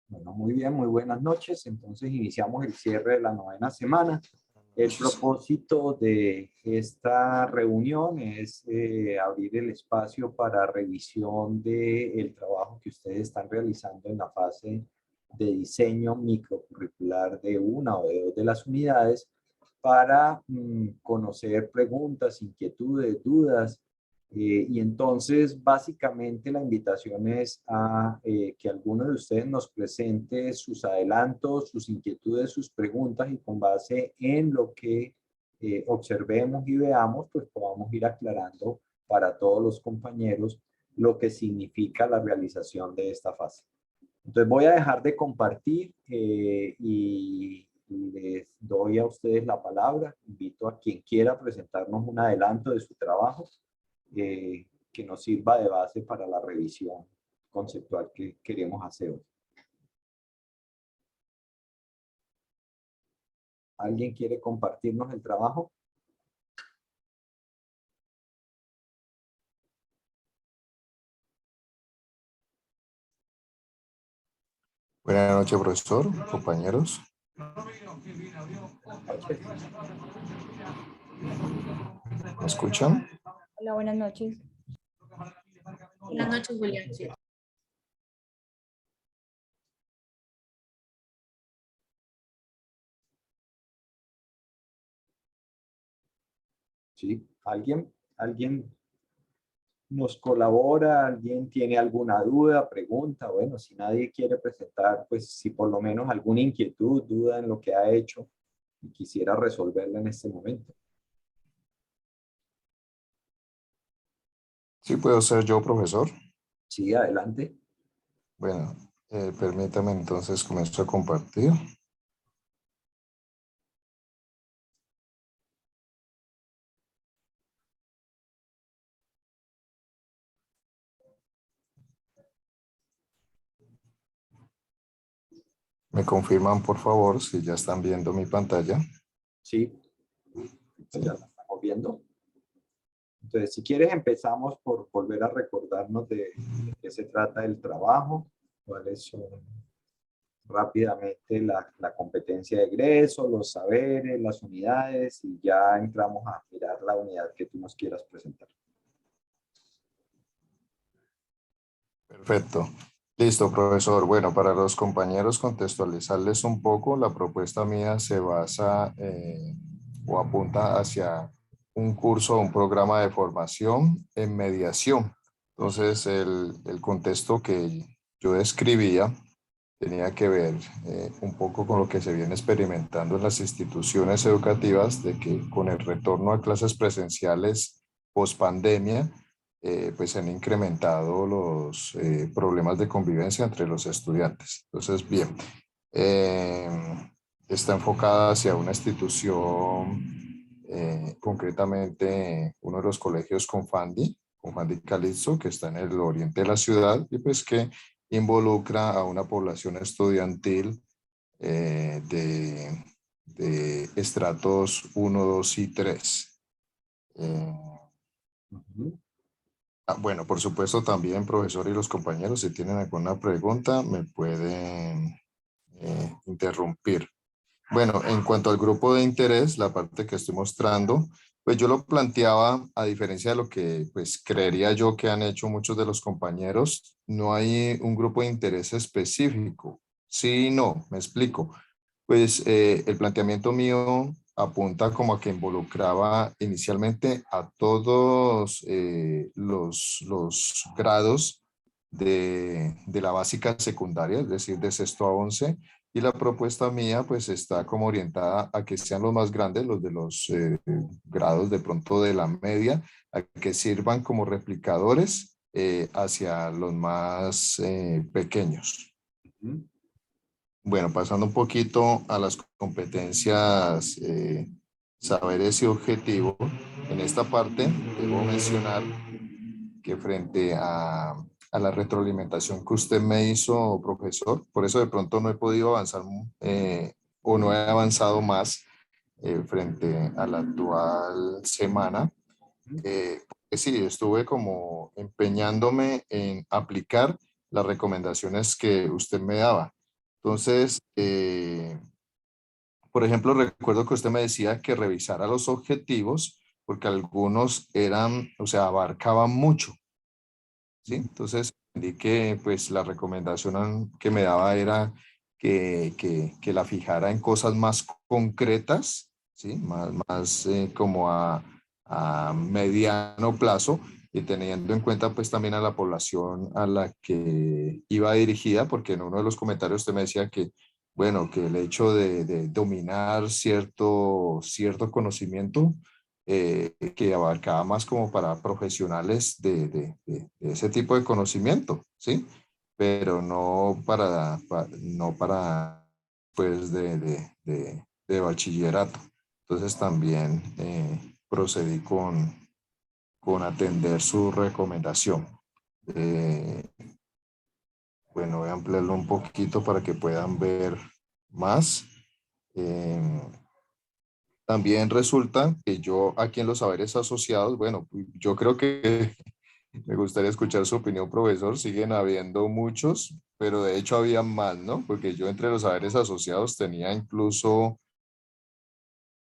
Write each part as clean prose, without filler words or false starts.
Bueno, muy bien, muy buenas noches. Entonces iniciamos el cierre de la novena semana. El propósito de esta reunión es abrir el espacio para revisión del trabajo que ustedes están realizando en la fase de diseño microcurricular de una o de dos de las unidades para conocer preguntas, inquietudes, dudas. Y entonces, básicamente, la invitación es a que alguno de ustedes nos presente sus adelantos, sus inquietudes, sus preguntas y con base en lo que observemos y veamos, pues podamos ir aclarando para todos los compañeros lo que significa la realización de esta fase. Entonces voy a dejar de compartir y les doy a ustedes la palabra. Invito a quien quiera presentarnos un adelanto de su trabajo que nos sirva de base para la revisión conceptual que queremos hacer hoy. ¿Alguien quiere compartirnos el trabajo? Buenas noches, profesor, compañeros. ¿Me escuchan? Hola, buenas noches. Buenas noches, Julián. Sí. ¿Sí? ¿Alguien nos colabora? ¿Alguien tiene alguna duda, pregunta? Bueno, si nadie quiere presentar, pues si por lo menos alguna inquietud, duda en lo que ha hecho y quisiera resolverla en este momento. Sí, puedo ser yo, profesor. Sí, adelante. Bueno, permítame entonces comienzo a compartir. ¿Me confirman, por favor, si ya están viendo mi pantalla? Sí, ya la estamos viendo. Entonces, si quieres, empezamos por volver a recordarnos de qué se trata el trabajo, cuáles son rápidamente la competencia de egreso, los saberes, las unidades, y ya entramos a mirar la unidad que tú nos quieras presentar. Perfecto. Listo, profesor. Bueno, para los compañeros contextualizarles un poco, la propuesta mía se basa o apunta hacia un curso o un programa de formación en mediación. Entonces, el contexto que yo describía tenía que ver un poco con lo que se viene experimentando en las instituciones educativas, de que con el retorno a clases presenciales post pandemia, pues se han incrementado los problemas de convivencia entre los estudiantes. Entonces, bien, está enfocada hacia una institución, concretamente uno de los colegios Confandi Calixto, que está en el oriente de la ciudad y pues que involucra a una población estudiantil de estratos 1, 2 y 3. Bueno, por supuesto también, profesor y los compañeros, si tienen alguna pregunta, me pueden interrumpir. Bueno, en cuanto al grupo de interés, la parte que estoy mostrando, pues yo lo planteaba a diferencia de lo que pues creería yo que han hecho muchos de los compañeros, no hay un grupo de interés específico. Sí y no, me explico. Pues el planteamiento mío apunta como a que involucraba inicialmente a todos los grados de la básica secundaria, es decir, de sexto a 11, y la propuesta mía pues está como orientada a que sean los más grandes, los de los grados de pronto de la media, a que sirvan como replicadores hacia los más pequeños. Bueno, pasando un poquito a las competencias, saberes y objetivos, en esta parte debo mencionar que frente a la retroalimentación que usted me hizo, profesor, por eso de pronto no he podido avanzar o no he avanzado más frente a la actual semana. Porque sí, estuve como empeñándome en aplicar las recomendaciones que usted me daba. Entonces, por ejemplo, recuerdo que usted me decía que revisara los objetivos porque algunos eran, o sea, abarcaban mucho, ¿sí? Entonces, entendí que pues la recomendación que me daba era que la fijara en cosas más concretas, ¿sí? Más como a mediano plazo y teniendo en cuenta pues también a la población a la que iba dirigida, porque en uno de los comentarios usted me decía que, bueno, que el hecho de dominar cierto conocimiento que abarcaba más como para profesionales de ese tipo de conocimiento, ¿sí? Pero no para pues de bachillerato. Entonces también procedí con atender su recomendación. Eh, bueno, voy a ampliarlo un poquito para que puedan ver más. Eh, También resulta que yo aquí en los saberes asociados, bueno, yo creo que me gustaría escuchar su opinión, profesor. Siguen habiendo muchos, pero de hecho había más, ¿no? Porque yo entre los saberes asociados tenía incluso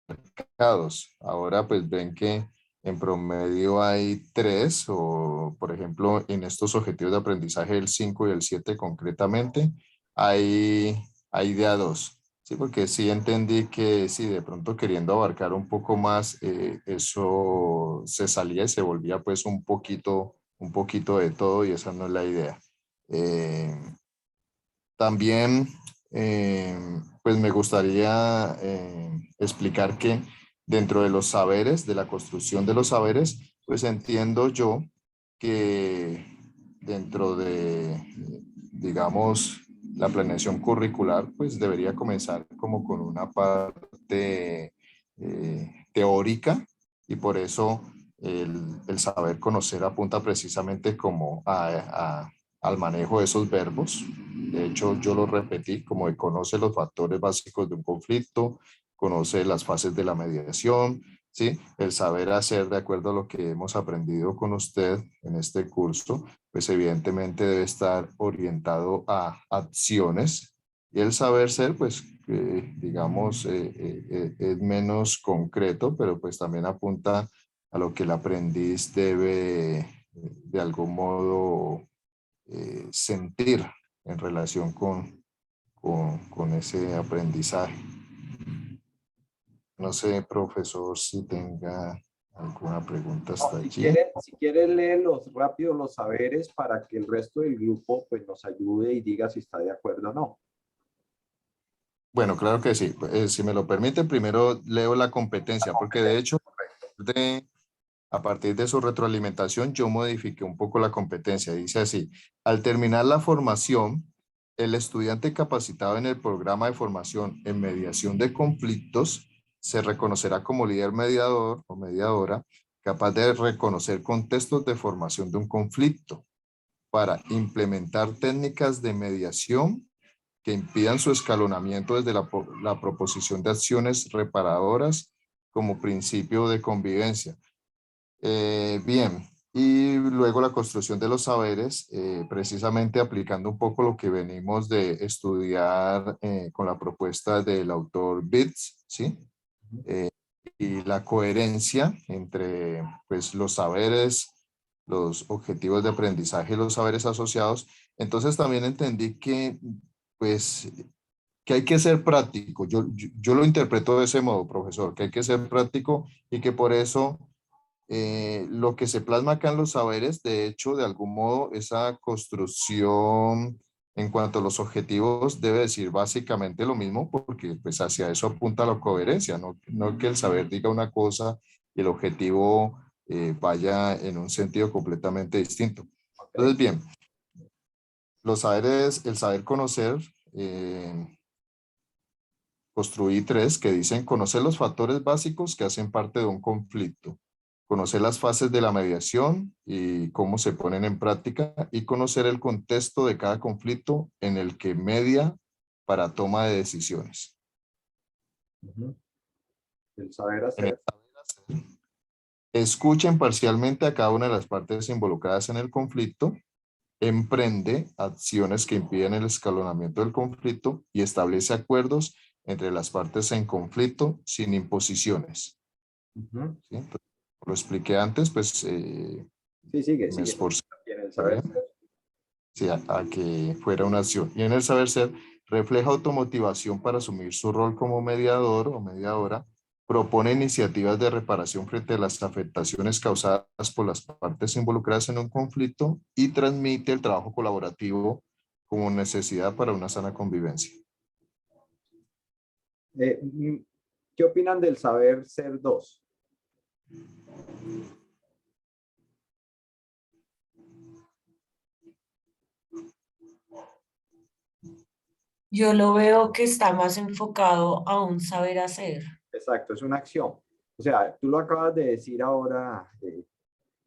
mercados. Ahora pues ven que en promedio hay tres, o por ejemplo en estos objetivos de aprendizaje el 5 y el 7 concretamente, hay de a dos. Sí, porque sí entendí que sí, de pronto queriendo abarcar un poco más, eso se salía y se volvía pues un poquito de todo y esa no es la idea. Eh, También, pues me gustaría explicar que dentro de los saberes, de la construcción de los saberes, pues entiendo yo que dentro de, digamos, la planeación curricular, pues debería comenzar como con una parte teórica y por eso el saber conocer apunta precisamente como al manejo de esos verbos. De hecho, yo lo repetí como de conoce los factores básicos de un conflicto, conoce las fases de la mediación, ¿sí? El saber hacer de acuerdo a lo que hemos aprendido con usted en este curso, pues evidentemente debe estar orientado a acciones y el saber ser, pues digamos, es menos concreto, pero pues también apunta a lo que el aprendiz debe de algún modo sentir en relación con ese aprendizaje. No sé, profesor, si tenga alguna pregunta hasta Si allí. si quiere leer rápido los saberes para que el resto del grupo pues nos ayude y diga si está de acuerdo o no. Bueno, claro que sí. Si me lo permite, primero leo la competencia, porque de hecho, a partir de su retroalimentación, yo modifiqué un poco la competencia. Dice así, al terminar la formación, el estudiante capacitado en el programa de formación en mediación de conflictos se reconocerá como líder mediador o mediadora capaz de reconocer contextos de formación de un conflicto para implementar técnicas de mediación que impidan su escalonamiento desde la proposición de acciones reparadoras como principio de convivencia. Bien, y luego la construcción de los saberes, precisamente aplicando un poco lo que venimos de estudiar con la propuesta del autor Bitts, ¿sí? Y la coherencia entre pues, los saberes, los objetivos de aprendizaje y los saberes asociados. Entonces también entendí que, pues, que hay que ser práctico. Yo lo interpreto de ese modo, profesor, que hay que ser práctico y que por eso lo que se plasma acá en los saberes, de hecho, de algún modo, esa construcción en cuanto a los objetivos debe decir básicamente lo mismo, porque pues hacia eso apunta la coherencia, no que el saber diga una cosa y el objetivo vaya en un sentido completamente distinto. Entonces, Okay. bien, los saberes, el saber conocer, construí tres que dicen conocer los factores básicos que hacen parte de un conflicto, conocer las fases de la mediación y cómo se ponen en práctica y conocer el contexto de cada conflicto en el que media para toma de decisiones. El saber En el hacer. saber hacer, escuchen parcialmente a cada una de las partes involucradas en el conflicto, emprende acciones que impiden el escalonamiento del conflicto y establece acuerdos entre las partes en conflicto sin imposiciones. Ujú. ¿Sí? Entonces, lo expliqué antes, pues Sí, sigue, me sigue. esforcé, En el saber ser. sí, a que fuera una acción. Y en el saber ser refleja automotivación para asumir su rol como mediador o mediadora, propone iniciativas de reparación frente a las afectaciones causadas por las partes involucradas en un conflicto y transmite el trabajo colaborativo como necesidad para una sana convivencia. ¿Qué opinan del saber ser 2? Yo lo veo que está más enfocado a un saber hacer. Exacto, es una acción. O sea, tú lo acabas de decir ahora,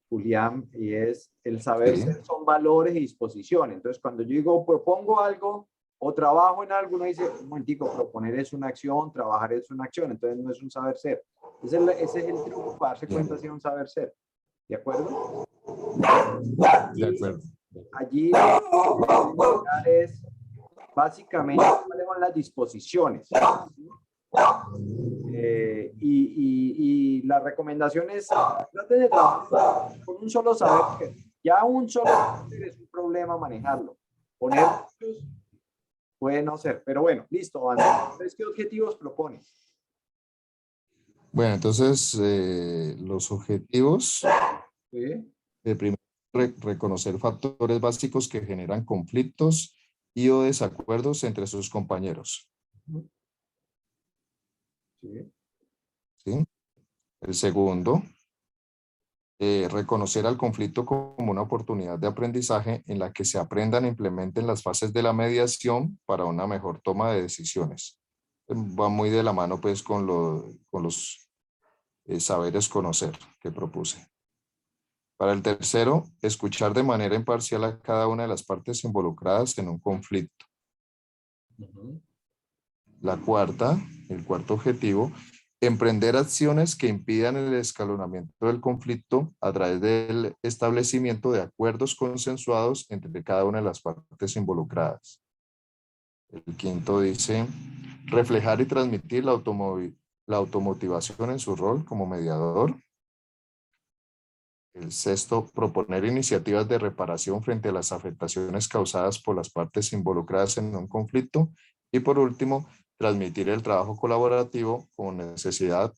Julián, y es el saber Sí, ser son valores y disposiciones. Entonces, cuando yo digo propongo algo o trabajo en algo, uno dice, un momentico, proponer es una acción, trabajar es una acción, entonces no es un saber ser. Ese es el truco para darse bien, cuenta si es un saber ser. ¿De acuerdo? de Y acuerdo. allí lo que queremos mirar es básicamente cuáles son las disposiciones. Y la recomendación es traten de trabajar con un solo saber. Ya un solo saber es un problema manejarlo. Poner muchos puede no ser, pero bueno, listo, avanzamos. Entonces, ¿qué objetivos propones? Bueno, entonces los objetivos, ¿Sí? primero, reconocer factores básicos que generan conflictos y o desacuerdos entre sus compañeros. ¿Sí? ¿Sí? El segundo, reconocer al conflicto como una oportunidad de aprendizaje en la que se aprendan e implementen las fases de la mediación para una mejor toma de decisiones. Va muy de la mano pues con los saberes conocer que propuse. Para el tercero, escuchar de manera imparcial a cada una de las partes involucradas en un conflicto. Uh-huh. La cuarta, el cuarto objetivo, emprender acciones que impidan el escalonamiento del conflicto a través del establecimiento de acuerdos consensuados entre cada una de las partes involucradas. El quinto dice, reflejar y transmitir la automotivación en su rol como mediador. El sexto, proponer iniciativas de reparación frente a las afectaciones causadas por las partes involucradas en un conflicto. Y por último, transmitir el trabajo colaborativo como necesidad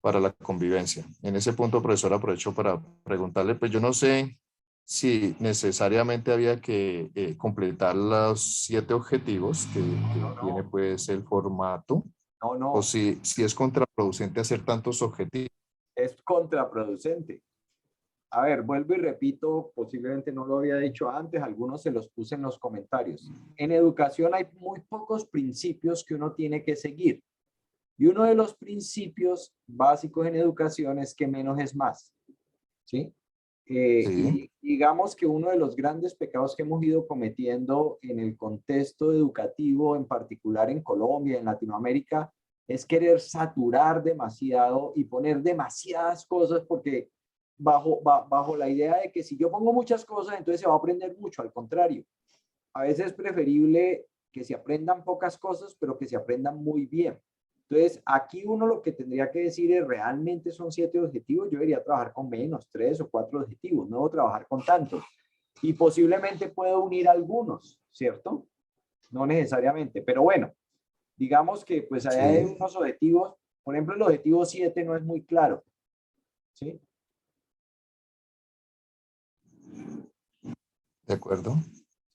para la convivencia. En ese punto, profesor, aprovecho para preguntarle, pues yo no sé si necesariamente había que completar los 7 objetivos que tiene No, pues el formato, no, o no, si es contraproducente hacer tantos objetivos. es contraproducente. A ver, vuelvo y repito, posiblemente no lo había dicho antes, algunos se los puse en los comentarios. En educación hay muy pocos principios que uno tiene que seguir. Y uno de los principios básicos en educación es que menos es más. ¿Sí? Sí, Y digamos que uno de los grandes pecados que hemos ido cometiendo en el contexto educativo, en particular en Colombia, en Latinoamérica, es querer saturar demasiado y poner demasiadas cosas porque bajo la idea de que si yo pongo muchas cosas, entonces se va a aprender mucho. Al contrario, a veces es preferible que se aprendan pocas cosas, pero que se aprendan muy bien. Entonces, aquí uno lo que tendría que decir es, realmente son 7 objetivos, yo debería trabajar con menos, 3 o 4 objetivos, no trabajar con tantos. Y posiblemente puedo unir algunos, ¿cierto? No necesariamente, pero bueno, digamos que pues hay sí, unos objetivos, por ejemplo, el objetivo 7 no es muy claro, ¿sí? de acuerdo.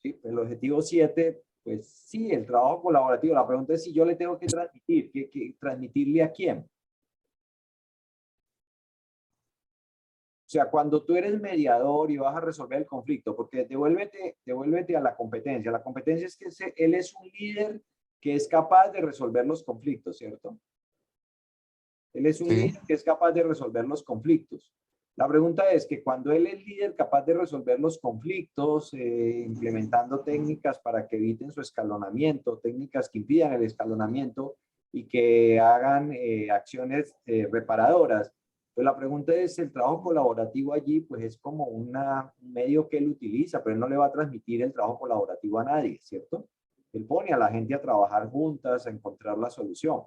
¿Sí? El objetivo 7, pues sí, el trabajo colaborativo. La pregunta es si yo le tengo que transmitir, transmitirle a quién. O sea, cuando tú eres mediador y vas a resolver el conflicto, porque devuélvete a la competencia. La competencia es que él es un líder que es capaz de resolver los conflictos, ¿cierto? Él es un Sí, líder que es capaz de resolver los conflictos. La pregunta es que cuando él es líder capaz de resolver los conflictos, implementando técnicas para que eviten su escalonamiento, técnicas que impidan el escalonamiento y que hagan acciones reparadoras, Entonces la pregunta es, el trabajo colaborativo allí pues es como un medio que él utiliza, pero él no le va a transmitir el trabajo colaborativo a nadie, ¿cierto? Él pone a la gente a trabajar juntas, a encontrar la solución.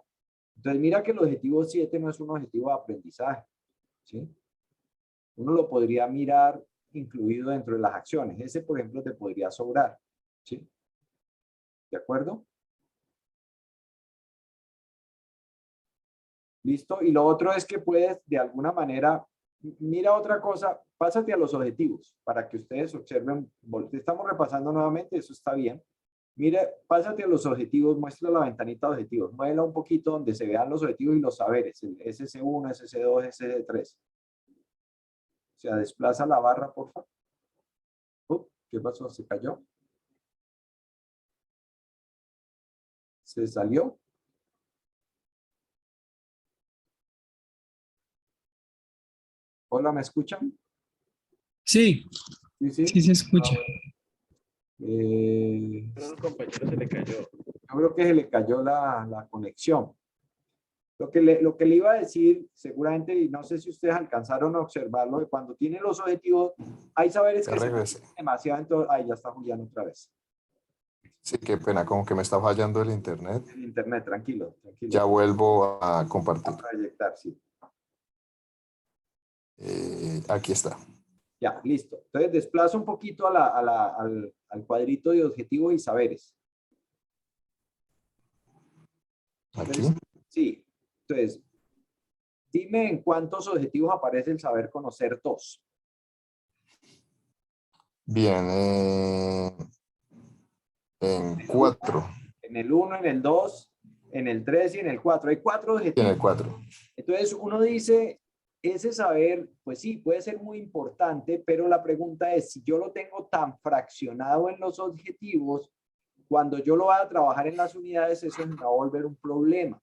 Entonces mira que el objetivo 7 no es un objetivo de aprendizaje, ¿sí? Uno lo podría mirar incluido dentro de las acciones. Ese, por ejemplo, te podría sobrar, ¿sí? ¿De acuerdo? ¿Listo? Y lo otro es que puedes, de alguna manera, mira otra cosa, pásate a los objetivos para que ustedes observen. Estamos repasando nuevamente, eso está bien. Mire, pásate a los objetivos, muestra la ventanita de objetivos, muévela un poquito donde se vean los objetivos y los saberes, el SS1, SS2, SS3. O sea, desplaza la barra, por favor. ¿Qué pasó? ¿Se cayó? ¿Se salió? Hola, ¿me escuchan? Sí, Sí, sí. sí se escucha. Pero al compañero se le cayó. Yo creo que se le cayó la conexión. Lo que le iba a decir, seguramente, y no sé si ustedes alcanzaron a observarlo, de cuando tienen los objetivos, hay saberes Ya que se regresé. demasiado, entonces, ahí ya está Julián otra vez. Sí, qué pena, como que me está fallando el internet. En internet, tranquilo, tranquilo. Ya vuelvo a compartir. A proyectar, sí. Aquí está. Ya, listo. Entonces, desplazo un poquito al cuadrito de objetivos y saberes. Aquí. Entonces, sí. Entonces, dime en cuántos objetivos aparece el saber conocer 2. Bien. En 4. En el 1, en el 2, en el 3 y en el 4. Hay 4 Y en objetivos. el 4. Entonces, uno dice, ese saber, pues sí, puede ser muy importante, pero la pregunta es, si yo lo tengo tan fraccionado en los objetivos, cuando yo lo vaya a trabajar en las unidades, eso me va a volver un problema.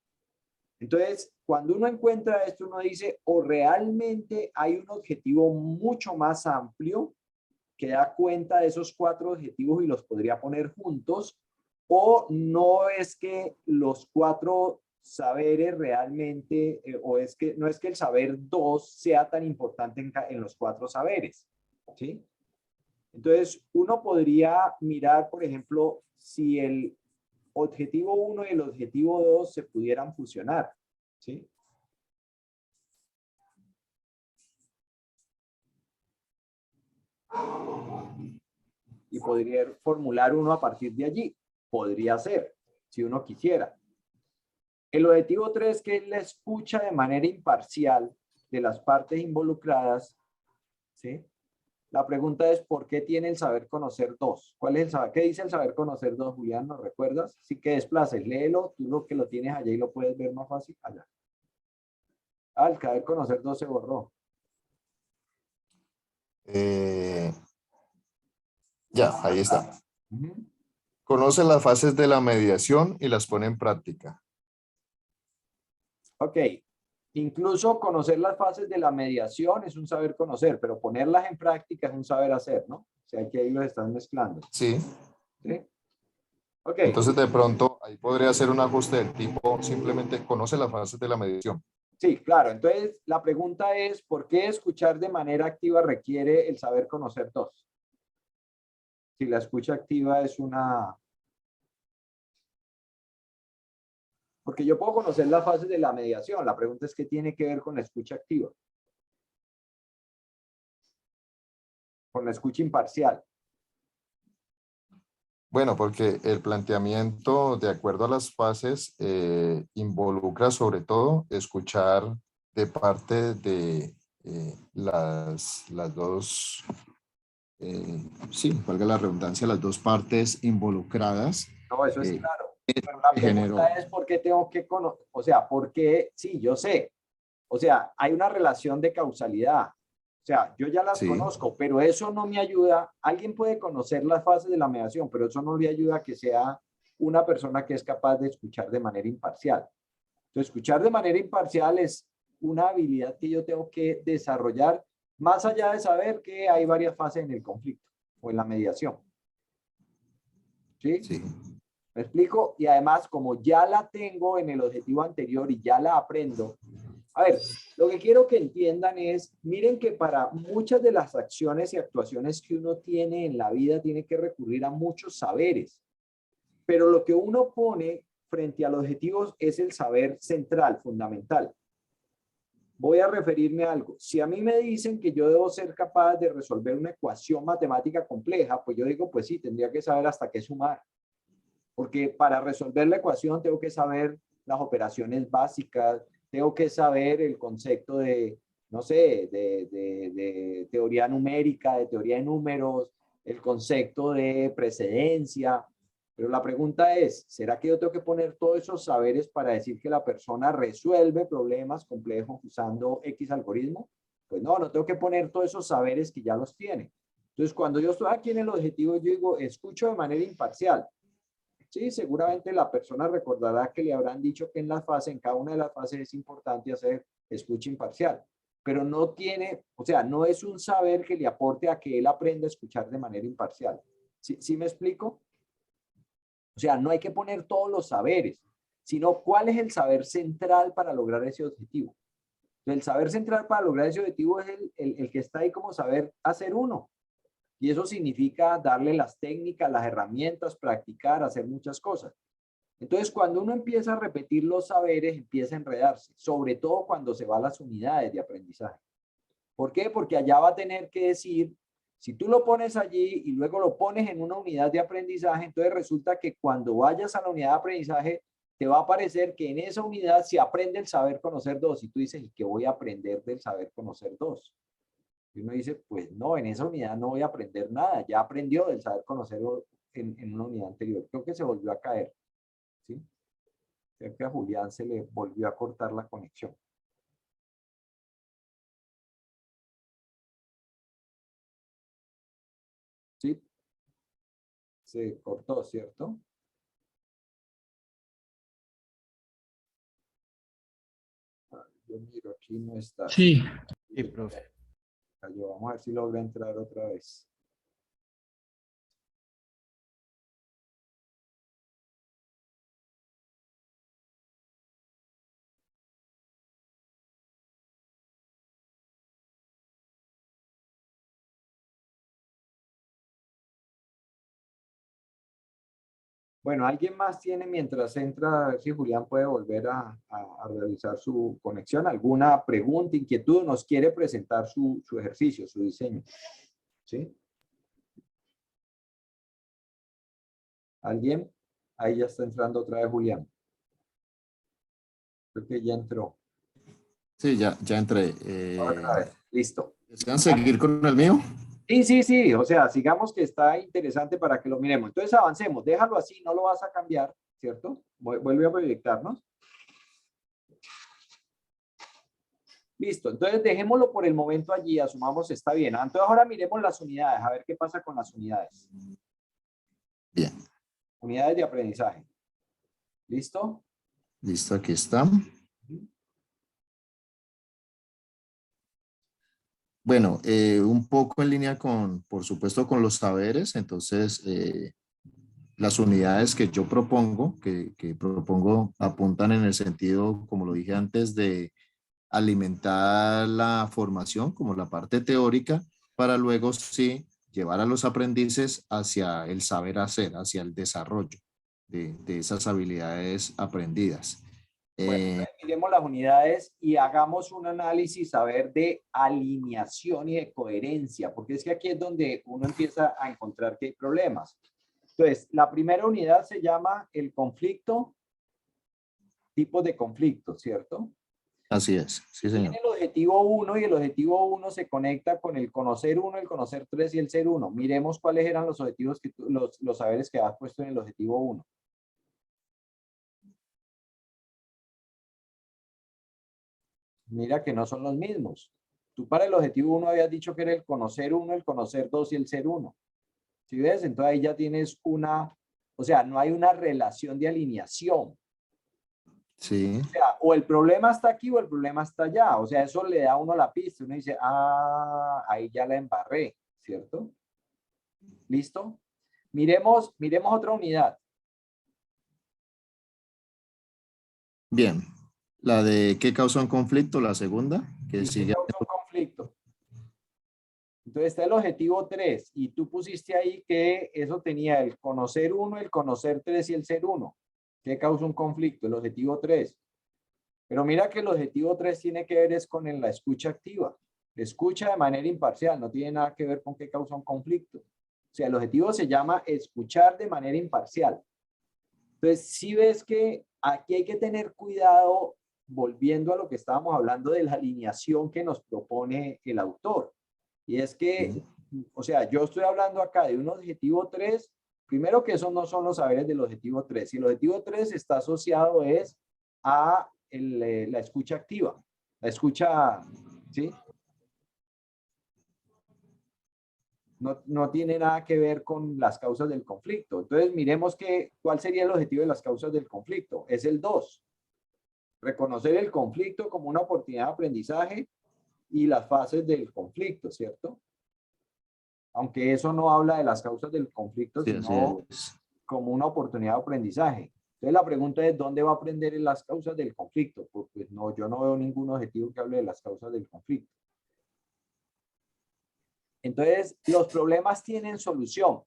Entonces, cuando uno encuentra esto, uno dice, o realmente hay un objetivo mucho más amplio que da cuenta de esos 4 objetivos y los podría poner juntos, o no es que los 4 saberes realmente, o es que no es que el saber 2 sea tan importante en los 4 saberes, ¿sí? Entonces, uno podría mirar, por ejemplo, si el objetivo 1 y el objetivo 2 se pudieran fusionar, ¿sí? Y podría formular uno a partir de allí. Podría ser, si uno quisiera. El objetivo 3, que es la escucha de manera imparcial de las partes involucradas, ¿sí? La pregunta es, ¿por qué tiene el saber conocer 2? ¿Cuál es el saber? ¿Qué dice el saber conocer 2, Julián? ¿No recuerdas? Sí, que desplaces, léelo, tú lo que lo tienes allá y lo puedes ver más fácil allá. Ah, el saber conocer 2 se borró. Ya, ahí está. Conoce las fases de la mediación y las pone en práctica. Ok. Incluso conocer las fases de la mediación es un saber conocer, pero ponerlas en práctica es un saber hacer, ¿no? O sea, que ahí los están mezclando. Sí. ¿Sí? Ok. Entonces, de pronto, ahí podría hacer un ajuste del tipo, simplemente conoce las fases de la mediación. Sí, claro. Entonces, la pregunta es, ¿por qué escuchar de manera activa requiere el saber conocer 2? Si la escucha activa es una... Porque yo puedo conocer las fases de la mediación. La pregunta es, ¿qué tiene que ver con la escucha activa? Con la escucha imparcial. Bueno, porque el planteamiento, de acuerdo a las fases, involucra sobre todo escuchar de parte de las dos, sí, valga la redundancia, las dos partes involucradas. No, eso es claro. Pero la pregunta es, ¿por qué tengo que conocer? O sea, ¿por qué? Sí, yo sé. O sea, hay una relación de causalidad. O sea, yo ya las conozco, pero eso no me ayuda. Alguien puede conocer las fases de la mediación, pero eso no le ayuda a que sea una persona que es capaz de escuchar de manera imparcial. Entonces, escuchar de manera imparcial es una habilidad que yo tengo que desarrollar más allá de saber que hay varias fases en el conflicto o en la mediación. ¿Sí? Sí. ¿Me explico? Y además, como ya la tengo en el objetivo anterior y ya la aprendo, A ver, lo que quiero que entiendan es, miren que para muchas de las acciones y actuaciones que uno tiene en la vida tiene que recurrir a muchos saberes, pero lo que uno pone frente al objetivo es el saber central, fundamental. Voy a referirme a algo. Si a mí me dicen que yo debo ser capaz de resolver una ecuación matemática compleja, pues yo digo, pues sí, tendría que saber hasta qué sumar. Porque para resolver la ecuación tengo que saber las operaciones básicas, tengo que saber el concepto de, no sé, de teoría numérica, de teoría de números, el concepto de precedencia. Pero la pregunta es, ¿será que yo tengo que poner todos esos saberes para decir que la persona resuelve problemas complejos usando X algoritmo? Pues no, no tengo que poner todos esos saberes que ya los tiene. Entonces, cuando yo estoy aquí en el objetivo, yo digo, escucho de manera imparcial. Sí, seguramente la persona recordará que le habrán dicho que en la fase, en cada una de las fases es importante hacer escucha imparcial, pero no tiene, o sea, no es un saber que le aporte a que él aprenda a escuchar de manera imparcial. ¿Sí me explico? O sea, no hay que poner todos los saberes, sino cuál es el saber central para lograr ese objetivo. El saber central para lograr ese objetivo es el que está ahí como saber hacer uno. Y eso significa darle las técnicas, las herramientas, practicar, hacer muchas cosas. Entonces, cuando uno empieza a repetir los saberes, empieza a enredarse, sobre todo cuando se va a las unidades de aprendizaje. ¿Por qué? Porque allá va a tener que decir, si tú lo pones allí y luego lo pones en una unidad de aprendizaje, entonces resulta que cuando vayas a la unidad de aprendizaje, te va a parecer que en esa unidad se aprende el saber conocer dos. Y tú dices, ¿y qué voy a aprender del saber conocer dos? Y uno dice, pues no, en esa unidad no voy a aprender nada. Ya aprendió del saber conocer en una unidad anterior. Creo que se volvió a caer. ¿Sí? Creo que a Julián se le volvió a cortar la conexión. ¿Sí? Se cortó, ¿cierto? Yo miro, aquí no está. Sí, Sí, profe. Cayó. Vamos a ver si logra entrar otra vez. Bueno, ¿alguien más tiene mientras entra, a ver si Julián puede volver a realizar su conexión? ¿Alguna pregunta, inquietud? Nos quiere presentar su ejercicio, su diseño. ¿Sí? ¿Alguien? Ahí ya está entrando otra vez Julián. Creo que ya entró. Sí, ya entré. Otra vez. Listo. ¿Desean seguir con el mío? Sí. O sea, sigamos que está interesante para que lo miremos. Entonces avancemos. Déjalo así, no lo vas a cambiar, ¿cierto? Vuelve a proyectarnos. Listo. Entonces dejémoslo por el momento allí. Asumamos está bien. Entonces ahora miremos las unidades. A ver qué pasa con las unidades. Bien. Unidades de aprendizaje. ¿Listo? Listo, aquí está. Bueno, un poco en línea con, por supuesto, con los saberes. Entonces, las unidades que yo propongo, que propongo, apuntan en el sentido, como lo dije antes, de alimentar la formación, como la parte teórica, para luego sí llevar a los aprendices hacia el saber hacer, hacia el desarrollo de esas habilidades aprendidas. Bueno, miremos las unidades y hagamos un análisis a ver de alineación y de coherencia, porque es que aquí es donde uno empieza a encontrar que hay problemas. Entonces, la primera unidad se llama el conflicto, tipos de conflicto, ¿cierto? Así es, sí, señor. Tiene el objetivo 1 y el objetivo 1 se conecta con el conocer 1, el conocer 3 y el ser 1. Miremos cuáles eran los objetivos, los saberes que has puesto en el objetivo 1. Mira que no son los mismos. Tú para el objetivo 1 habías dicho que era el conocer 1, el conocer 2 y el ser 1. ¿Sí ves? Entonces ahí ya tienes o sea, no hay una relación de alineación. Sí. O sea, o el problema está aquí o el problema está allá. O sea, eso le da a uno la pista. Uno dice, ahí ya la embarré, ¿cierto? ¿Listo? Miremos otra unidad. Bien. La de ¿qué causa un conflicto? La segunda, que ¿Y qué sigue. causa un conflicto? Entonces está el objetivo 3 y tú pusiste ahí que eso tenía el conocer 1, el conocer 3 y el ser 1. ¿Qué causa un conflicto? El objetivo 3. Pero mira que el objetivo 3 tiene que ver es con la escucha activa. Escucha de manera imparcial, no tiene nada que ver con qué causa un conflicto. O sea, el objetivo se llama escuchar de manera imparcial. Entonces, si ves que aquí hay que tener cuidado, volviendo a lo que estábamos hablando de la alineación que nos propone el autor. Y es que, o sea, yo estoy hablando acá de un objetivo 3, primero que esos no son los saberes del objetivo 3. Y el objetivo 3 está asociado es a la escucha activa, la escucha, ¿sí? No tiene nada que ver con las causas del conflicto. Entonces, miremos cuál sería el objetivo de las causas del conflicto. Es el 2. Reconocer el conflicto como una oportunidad de aprendizaje y las fases del conflicto, ¿cierto? Aunque eso no habla de las causas del conflicto, Sí, así sino es. como una oportunidad de aprendizaje. Entonces, la pregunta es, ¿dónde va a aprender en las causas del conflicto? Pues no, yo no veo ningún objetivo que hable de las causas del conflicto. Entonces, los problemas tienen solución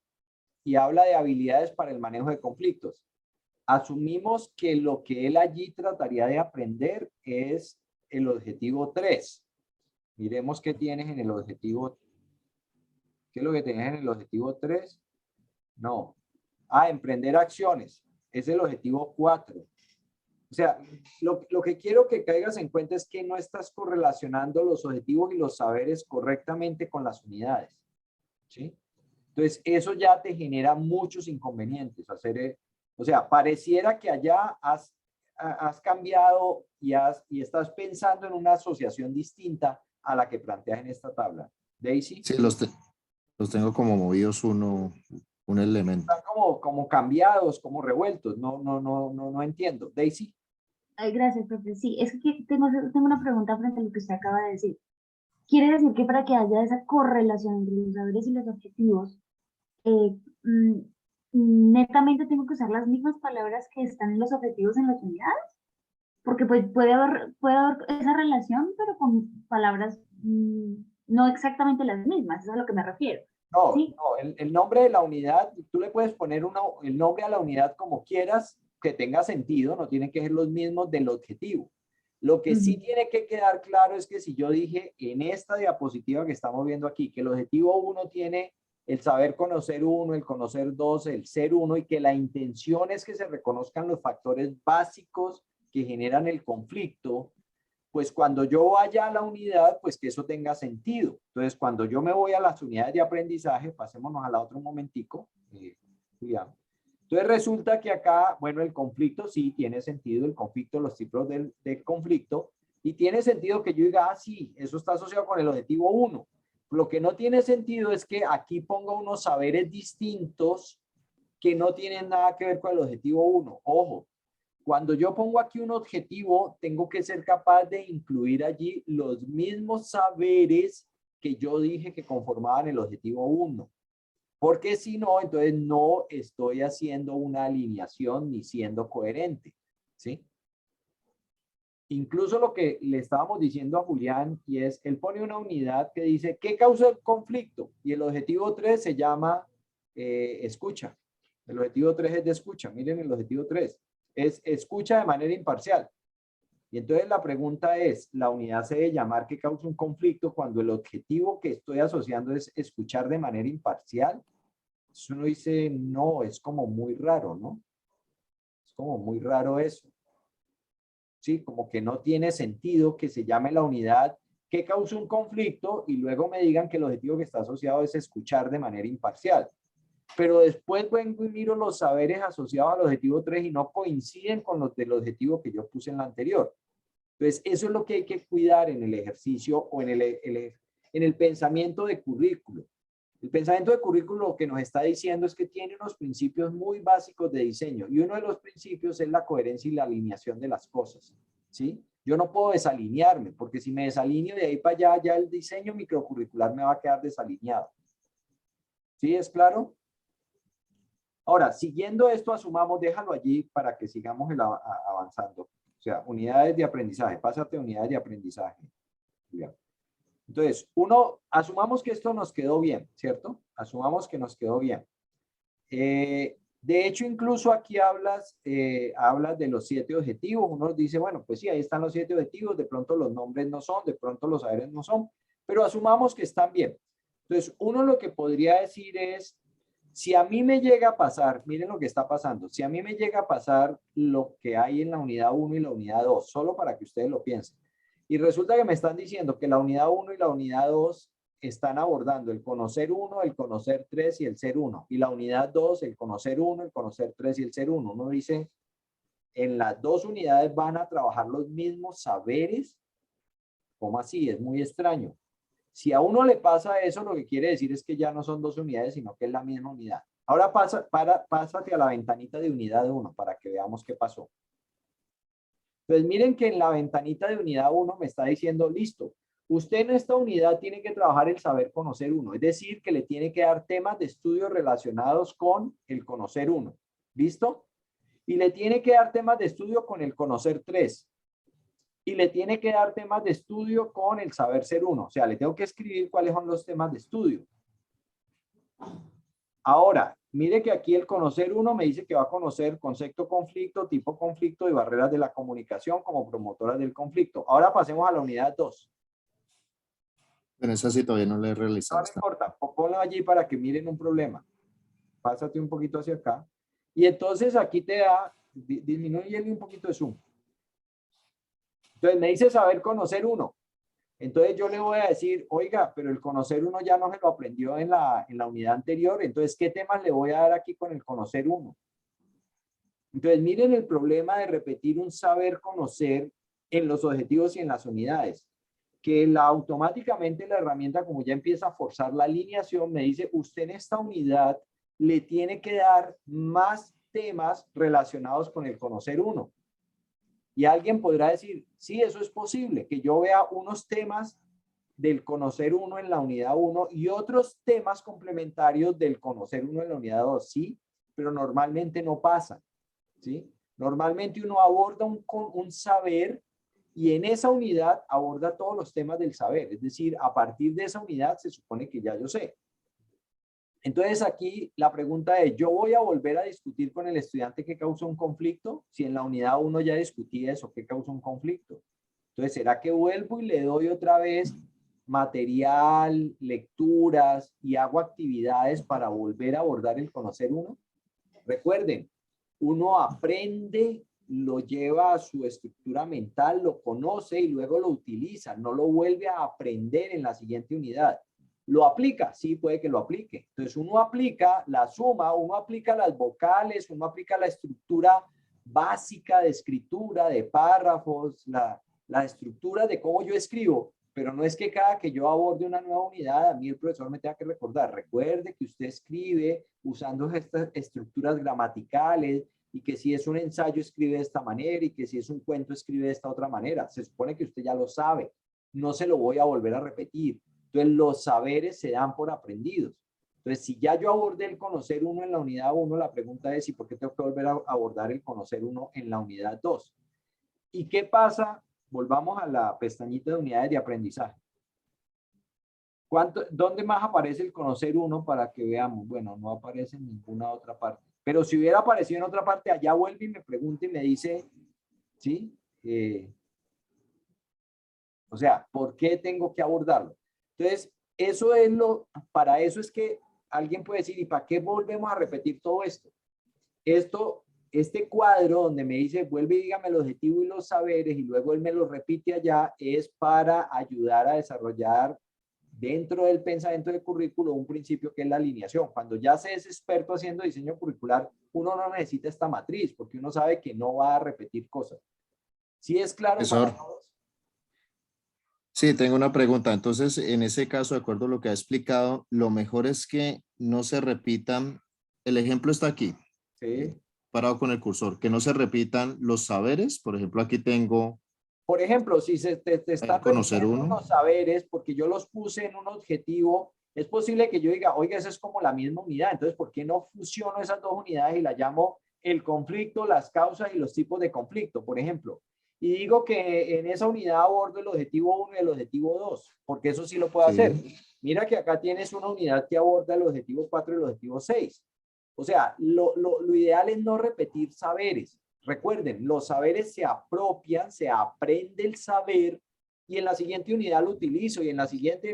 y habla de habilidades para el manejo de conflictos. Asumimos que lo que él allí trataría de aprender es el objetivo 3. Miremos qué tienes en el objetivo. ¿Qué es lo que tienes en el objetivo 3? No. Emprender acciones. Es el objetivo 4. O sea, lo que quiero que caigas en cuenta es que no estás correlacionando los objetivos y los saberes correctamente con las unidades. ¿Sí? Entonces, eso ya te genera muchos inconvenientes. O sea, pareciera que allá has cambiado y estás pensando en una asociación distinta a la que planteas en esta tabla. Daisy. Sí, los tengo como movidos un elemento. Están como cambiados, como revueltos. No entiendo. Daisy. Ay, gracias, profe. Sí, es que tengo una pregunta frente a lo que usted acaba de decir. ¿Quiere decir que para que haya esa correlación entre los saberes y los objetivos, eh, mm, netamente tengo que usar las mismas palabras que están en los objetivos en las unidades? Porque pues puede haber esa relación, pero con palabras no exactamente las mismas, eso es a lo que me refiero. No, ¿Sí? el nombre de la unidad, tú le puedes poner el nombre a la unidad como quieras, que tenga sentido, no tienen que ser los mismos del objetivo. Lo que sí tiene que quedar claro es que si yo dije en esta diapositiva que estamos viendo aquí, que el objetivo 1 tiene el saber conocer 1, el conocer 2, el ser 1, y que la intención es que se reconozcan los factores básicos que generan el conflicto, pues cuando yo vaya a la unidad, pues que eso tenga sentido. Entonces, cuando yo me voy a las unidades de aprendizaje, pasémonos a la otra un momentico, Julián. Entonces resulta que acá, bueno, el conflicto sí tiene sentido, el conflicto, los tipos del conflicto, y tiene sentido que yo diga, sí, eso está asociado con el objetivo 1. Lo que no tiene sentido es que aquí ponga unos saberes distintos que no tienen nada que ver con el objetivo 1. Ojo, cuando yo pongo aquí un objetivo, tengo que ser capaz de incluir allí los mismos saberes que yo dije que conformaban el objetivo 1. Porque si no, entonces no estoy haciendo una alineación ni siendo coherente. ¿Sí? Incluso lo que le estábamos diciendo a Julián, y es, él pone una unidad que dice, ¿qué causa el conflicto? Y el objetivo 3 se llama escucha. El objetivo 3 es de escucha. Miren el objetivo 3. Es escucha de manera imparcial. Y entonces la pregunta es, ¿la unidad se debe llamar qué causa un conflicto cuando el objetivo que estoy asociando es escuchar de manera imparcial? Entonces uno dice, no, es como muy raro, ¿no? Es como muy raro eso. Sí, como que no tiene sentido que se llame la unidad que causa un conflicto y luego me digan que el objetivo que está asociado es escuchar de manera imparcial. Pero después vengo y miro los saberes asociados al objetivo 3 y no coinciden con los del objetivo que yo puse en la anterior. Entonces, eso es lo que hay que cuidar en el ejercicio o en el pensamiento de currículo. El pensamiento de currículo lo que nos está diciendo es que tiene unos principios muy básicos de diseño y uno de los principios es la coherencia y la alineación de las cosas, ¿sí? Yo no puedo desalinearme porque si me desalineo de ahí para allá, ya el diseño microcurricular me va a quedar desalineado. ¿Sí? ¿Es claro? Ahora, siguiendo esto, asumamos, déjalo allí para que sigamos avanzando. O sea, unidades de aprendizaje. Pásate a unidades de aprendizaje. Julián. Entonces, asumamos que esto nos quedó bien, ¿cierto? Asumamos que nos quedó bien. De hecho, incluso aquí hablas de los 7 objetivos. Uno dice, bueno, pues sí, ahí están los 7 objetivos. De pronto los nombres no son, de pronto los saberes no son, pero asumamos que están bien. Entonces, uno lo que podría decir es, si a mí me llega a pasar, miren lo que está pasando, si a mí me llega a pasar lo que hay en la unidad 1 y la unidad 2, solo para que ustedes lo piensen, y resulta que me están diciendo que la unidad 1 y la unidad 2 están abordando el conocer 1, el conocer 3 y el ser 1, y la unidad 2, el conocer 1, el conocer 3 y el ser 1. Uno dice, en las dos unidades van a trabajar los mismos saberes. ¿Cómo así? Es muy extraño. Si a uno le pasa eso, lo que quiere decir es que ya no son 2 unidades, sino que es la misma unidad. Ahora pásate a la ventanita de unidad 1 para que veamos qué pasó. Entonces miren que en la ventanita de unidad 1 me está diciendo, listo, usted en esta unidad tiene que trabajar el saber conocer 1, es decir, que le tiene que dar temas de estudio relacionados con el conocer 1. ¿Listo? Y le tiene que dar temas de estudio con el conocer 3. Y le tiene que dar temas de estudio con el saber ser 1. O sea, le tengo que escribir cuáles son los temas de estudio. Ahora, mire que aquí el conocer 1 me dice que va a conocer concepto conflicto, tipo conflicto y barreras de la comunicación como promotoras del conflicto. Ahora pasemos a la unidad 2. En esa sí todavía no la he No, realizado. no importa, ponlo allí para que miren un problema. Pásate un poquito hacia acá. Y entonces aquí te da, disminuye un poquito de zoom. Entonces me dice saber conocer 1. Entonces yo le voy a decir, oiga, pero el conocer 1 ya no se lo aprendió en la unidad anterior. Entonces, ¿qué temas le voy a dar aquí con el conocer 1? Entonces, miren el problema de repetir un saber conocer en los objetivos y en las unidades. Que automáticamente la herramienta, como ya empieza a forzar la alineación, me dice, usted en esta unidad le tiene que dar más temas relacionados con el conocer 1. Y alguien podrá decir, sí, eso es posible, que yo vea unos temas del conocer 1 en la unidad 1 y otros temas complementarios del conocer 1 en la unidad 2, sí, pero normalmente no pasa, ¿sí? Normalmente uno aborda un saber y en esa unidad aborda todos los temas del saber, es decir, a partir de esa unidad se supone que ya yo sé. Entonces aquí la pregunta es, ¿yo voy a volver a discutir con el estudiante qué causa un conflicto? Si en la unidad 1 ya discutí eso, ¿qué causa un conflicto? Entonces, ¿será que vuelvo y le doy otra vez material, lecturas y hago actividades para volver a abordar el conocer 1? Recuerden, uno aprende, lo lleva a su estructura mental, lo conoce y luego lo utiliza, no lo vuelve a aprender en la siguiente unidad. ¿Lo aplica? Sí, puede que lo aplique. Entonces uno aplica la suma, uno aplica las vocales, uno aplica la estructura básica de escritura, de párrafos, la estructura de cómo yo escribo, pero no es que cada que yo aborde una nueva unidad, a mí el profesor me tenga que recordar. Recuerde que usted escribe usando estas estructuras gramaticales y que si es un ensayo escribe de esta manera y que si es un cuento escribe de esta otra manera. Se supone que usted ya lo sabe. No se lo voy a volver a repetir. Entonces, los saberes se dan por aprendidos. Entonces, si ya yo abordé el conocer 1 en la unidad 1, la pregunta es, ¿y por qué tengo que volver a abordar el conocer 1 en la unidad 2? ¿Y qué pasa? Volvamos a la pestañita de unidades de aprendizaje. ¿Dónde más aparece el conocer 1 para que veamos? Bueno, no aparece en ninguna otra parte. Pero si hubiera aparecido en otra parte, allá vuelve y me pregunta y me dice, ¿sí? O sea, ¿por qué tengo que abordarlo? Entonces, para eso es que alguien puede decir, ¿y para qué volvemos a repetir todo esto? Este cuadro donde me dice, vuelve y dígame el objetivo y los saberes, y luego él me lo repite allá, es para ayudar a desarrollar dentro del pensamiento de currículo un principio que es la alineación. Cuando ya se es experto haciendo diseño curricular, uno no necesita esta matriz, porque uno sabe que no va a repetir cosas. ¿Sí es claro para todos? Sí, tengo una pregunta. Entonces, en ese caso, de acuerdo a lo que ha explicado, lo mejor es que no se repitan. El ejemplo está aquí, Sí. parado con el cursor, que no se repitan los saberes. Por ejemplo, aquí tengo. Por ejemplo, si te está conocer repitiendo uno. los saberes, porque yo los puse en un objetivo, es posible que yo diga, oiga, eso es como la misma unidad. Entonces, ¿por qué no fusiono esas dos unidades y la llamo el conflicto, las causas y los tipos de conflicto? Por ejemplo, y digo que en esa unidad abordo el objetivo 1 y el objetivo 2, porque eso sí lo puedo Sí. hacer. Mira que acá tienes una unidad que aborda el objetivo 4 y el objetivo 6. O sea, lo ideal es no repetir saberes. Recuerden, los saberes se apropian, se aprende el saber y en la siguiente unidad lo utilizo y en la siguiente,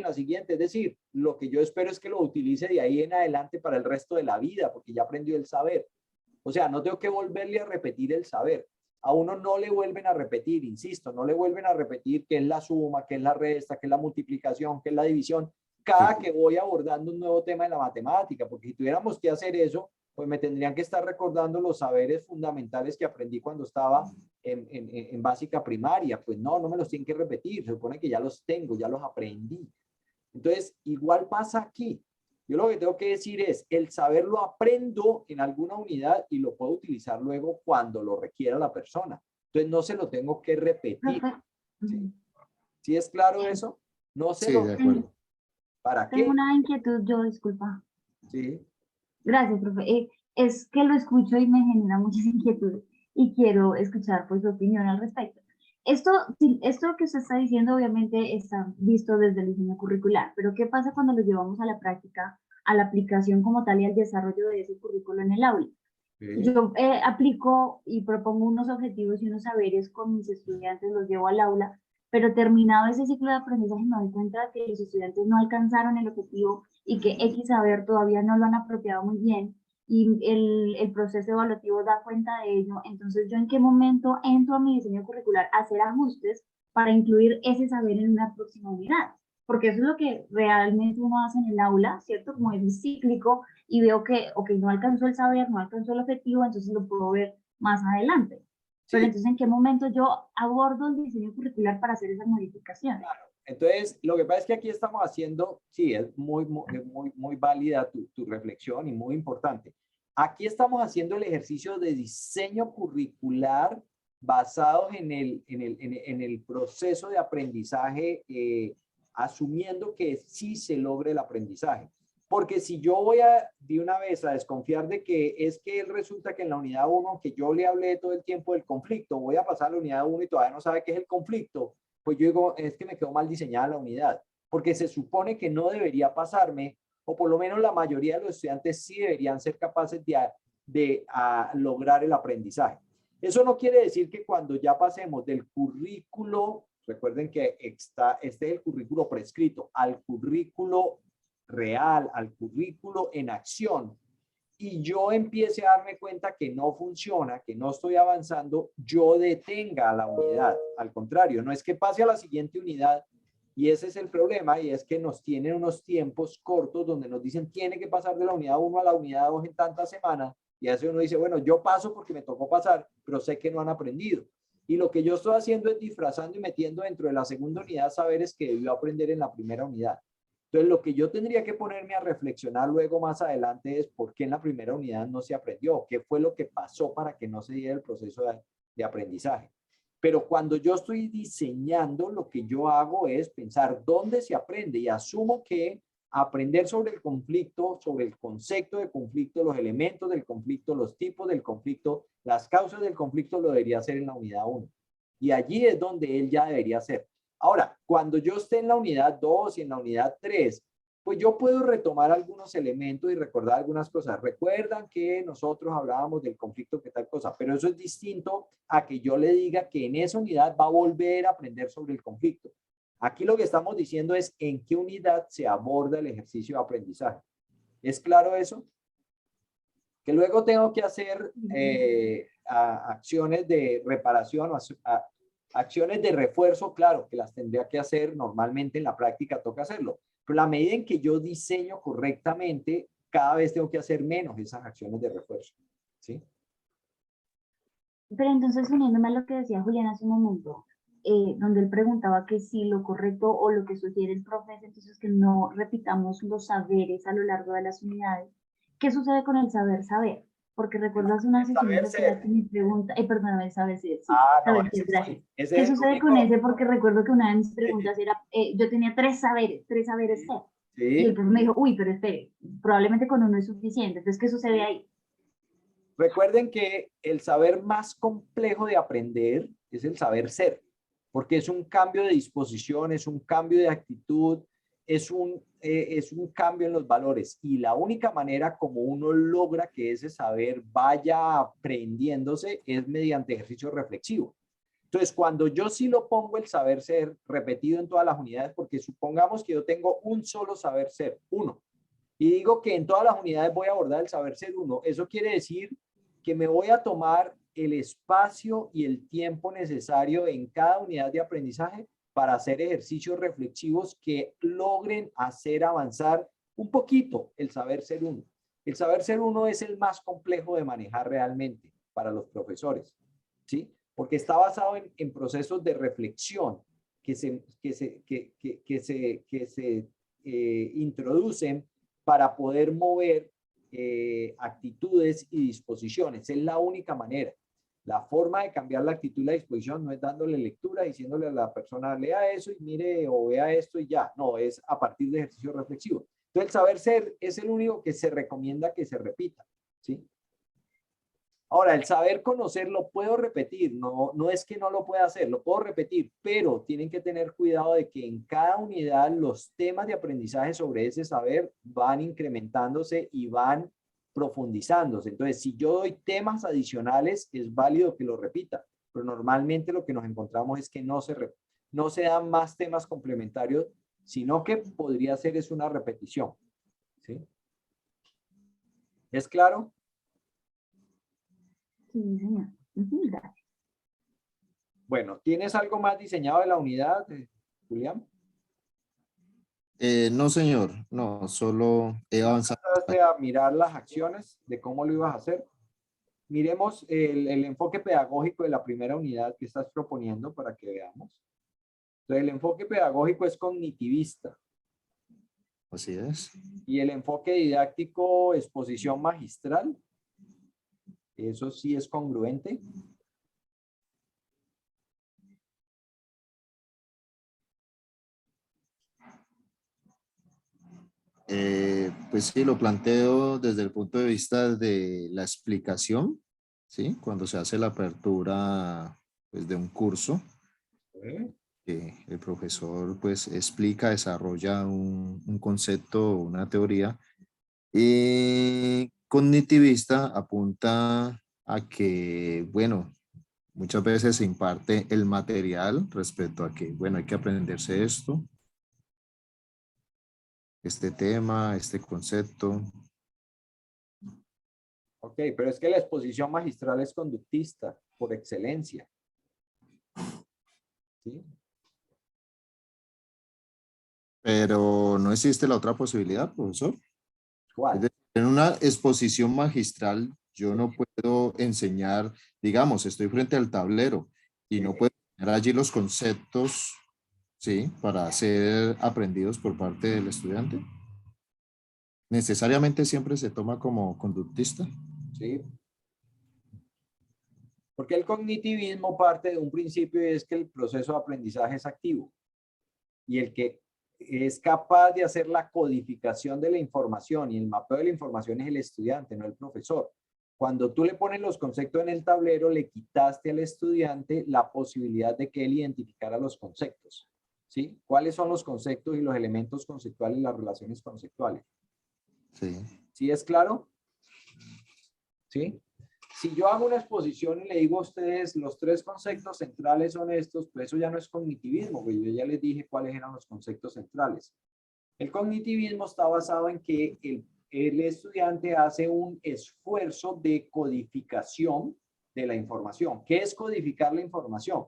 Es decir, lo que yo espero es que lo utilice de ahí en adelante para el resto de la vida, porque ya aprendió el saber. O sea, no tengo que volverle a repetir el saber. A uno no le vuelven a repetir, insisto, no le vuelven a repetir qué es la suma, qué es la resta, qué es la multiplicación, qué es la división, cada que voy abordando un nuevo tema en la matemática, porque si tuviéramos que hacer eso, pues me tendrían que estar recordando los saberes fundamentales que aprendí cuando estaba en básica primaria. Pues no, no me los tienen que repetir, se supone que ya los tengo, ya los aprendí. Entonces, igual pasa aquí. Yo lo que tengo que decir es, el saber lo aprendo en alguna unidad y lo puedo utilizar luego cuando lo requiera la persona. Entonces, no se lo tengo que repetir. Profe, ¿Sí? ¿Sí es claro eso? No se Sí, lo... de acuerdo. ¿Para tengo qué? una inquietud, yo disculpa. Sí. Gracias, profe. Es que lo escucho y me genera muchas inquietudes y quiero escuchar pues su opinión al respecto. Esto, esto que usted está diciendo obviamente está visto desde el diseño curricular, pero ¿qué pasa cuando lo llevamos a la práctica, a la aplicación como tal y al desarrollo de ese currículo en el aula? Sí. Yo aplico y propongo unos objetivos y unos saberes con mis estudiantes, los llevo al aula, pero terminado ese ciclo de aprendizaje me doy cuenta de que los estudiantes no alcanzaron el objetivo y que X saber todavía no lo han apropiado muy bien y el proceso evaluativo da cuenta de ello. Entonces, ¿yo en qué momento entro a mi diseño curricular a hacer ajustes para incluir ese saber en una próxima unidad? Porque eso es lo que realmente uno hace en el aula, ¿cierto? Como es cíclico y veo que, ok, no alcanzó el saber, no alcanzó el objetivo, entonces lo puedo ver más adelante. Pero Sí. entonces, ¿en qué momento yo abordo el diseño curricular para hacer esas modificaciones? Entonces, lo que pasa es que aquí estamos haciendo, sí, es muy válida tu reflexión y muy importante. Aquí estamos haciendo el ejercicio de diseño curricular basado en el proceso de aprendizaje, asumiendo que sí se logre el aprendizaje. Porque si yo voy de una vez a desconfiar de que es que él resulta que en la unidad 1, que yo le hablé todo el tiempo del conflicto, voy a pasar a la unidad 1 y todavía no sabe qué es el conflicto, pues yo digo, es que me quedó mal diseñada la unidad, porque se supone que no debería pasarme, o por lo menos la mayoría de los estudiantes sí deberían ser capaces de lograr el aprendizaje. Eso no quiere decir que cuando ya pasemos del currículo, recuerden que este es el currículo prescrito, al currículo real, al currículo en acción, y yo empiece a darme cuenta que no funciona, que no estoy avanzando, yo detenga la unidad. Al contrario, no es que pase a la siguiente unidad, y ese es el problema, y es que nos tienen unos tiempos cortos donde nos dicen tiene que pasar de la unidad 1 a la unidad 2 en tantas semanas, y a veces uno dice, bueno, yo paso porque me tocó pasar, pero sé que no han aprendido. Y lo que yo estoy haciendo es disfrazando y metiendo dentro de la segunda unidad saberes que debió aprender en la primera unidad. Entonces, lo que yo tendría que ponerme a reflexionar luego más adelante es por qué en la primera unidad no se aprendió, qué fue lo que pasó para que no se diera el proceso de aprendizaje. Pero cuando yo estoy diseñando, lo que yo hago es pensar dónde se aprende y asumo que aprender sobre el conflicto, sobre el concepto de conflicto, los elementos del conflicto, los tipos del conflicto, las causas del conflicto, lo debería hacer en la unidad 1. Y allí es donde él ya debería ser. Ahora, cuando yo esté en la unidad 2 y en la unidad 3, pues yo puedo retomar algunos elementos y recordar algunas cosas. Recuerdan que nosotros hablábamos del conflicto, que tal cosa, pero eso es distinto a que yo le diga que en esa unidad va a volver a aprender sobre el conflicto. Aquí lo que estamos diciendo es en qué unidad se aborda el ejercicio de aprendizaje. ¿Es claro eso? Que luego tengo que hacer acciones de reparación o acciones de refuerzo, claro, que las tendría que hacer normalmente en la práctica, toca hacerlo. Pero a medida en que yo diseño correctamente, cada vez tengo que hacer menos esas acciones de refuerzo. ¿Sí? Pero entonces, uniéndome a lo que decía Julián hace un momento, donde él preguntaba que si lo correcto o lo que sugiere el profe es entonces que no repitamos los saberes a lo largo de las unidades. ¿Qué sucede con el saber? Porque recuerdo hace unas sesiones Saber ser. atrás que mi pregunta, perdóname, saber ser, sí, No, saber ser, ese gracias. sí. Ese ¿Qué es el sucede único. con ese? Porque recuerdo que una de mis preguntas era, yo tenía tres saberes ser. Y el Sí. profe me dijo, uy, pero espere, probablemente con uno es suficiente. Entonces, ¿qué sucede ahí? Recuerden que el saber más complejo de aprender es el saber ser, porque es un cambio de disposición, es un cambio de actitud, es un cambio en los valores. Y la única manera como uno logra que ese saber vaya aprendiéndose es mediante ejercicio reflexivo. Entonces, cuando yo sí lo pongo el saber ser repetido en todas las unidades, porque supongamos que yo tengo un solo saber ser, uno, y digo que en todas las unidades voy a abordar el saber ser uno, eso quiere decir que me voy a tomar el espacio y el tiempo necesario en cada unidad de aprendizaje para hacer ejercicios reflexivos que logren hacer avanzar un poquito el saber ser uno. El saber ser uno es el más complejo de manejar realmente para los profesores, ¿sí? Porque está basado en procesos de reflexión que se introducen para poder mover actitudes y disposiciones. Es la única manera. La forma de cambiar la actitud y la disposición no es dándole lectura, diciéndole a la persona, lea eso y mire o vea esto y ya. No, es a partir de ejercicio reflexivo. Entonces, el saber ser es el único que se recomienda que se repita, ¿sí? Ahora, el saber conocer lo puedo repetir, no es que no lo pueda hacer, lo puedo repetir, pero tienen que tener cuidado de que en cada unidad los temas de aprendizaje sobre ese saber van incrementándose y van profundizándose. Entonces, si yo doy temas adicionales, es válido que lo repita, pero normalmente lo que nos encontramos es que no se dan más temas complementarios, sino que podría ser es una repetición, ¿sí? ¿Es claro? Sí, señor. Gracias. Bueno, ¿tienes algo más diseñado de la unidad, Julián? No, señor. No, solo he avanzado. Empezaste a mirar las acciones de cómo lo ibas a hacer. Miremos el enfoque pedagógico de la primera unidad que estás proponiendo para que veamos. Entonces, el enfoque pedagógico es cognitivista Así es. y el enfoque didáctico, exposición magistral. Eso sí es congruente. Pues sí, lo planteo desde el punto de vista de la explicación, ¿sí? Cuando se hace la apertura pues, de un curso, el profesor pues explica, desarrolla un concepto, una teoría, y cognitivista apunta a que, bueno, muchas veces se imparte el material respecto a que, bueno, hay que aprenderse esto, este tema, este concepto. Ok, pero es que la exposición magistral es conductista por excelencia. ¿Sí? Pero no existe la otra posibilidad, profesor. Es ¿Cuál? decir, en una exposición magistral, yo no puedo enseñar, digamos, estoy frente al tablero y no puedo enseñar allí los conceptos, ¿sí? Para ser aprendidos por parte del estudiante. Necesariamente siempre se toma como conductista. Sí. Porque el cognitivismo parte de un principio y es que el proceso de aprendizaje es activo. Y el que es capaz de hacer la codificación de la información y el mapeo de la información es el estudiante, no el profesor. Cuando tú le pones los conceptos en el tablero, le quitaste al estudiante la posibilidad de que él identificara los conceptos. ¿Sí? ¿Cuáles son los conceptos y los elementos conceptuales y las relaciones conceptuales? Sí. ¿Sí es claro? ¿Sí? Si yo hago una exposición y le digo a ustedes los 3 conceptos centrales son estos, pues eso ya no es cognitivismo, porque yo ya les dije cuáles eran los conceptos centrales. El cognitivismo está basado en que el estudiante hace un esfuerzo de codificación de la información. ¿Qué es codificar la información?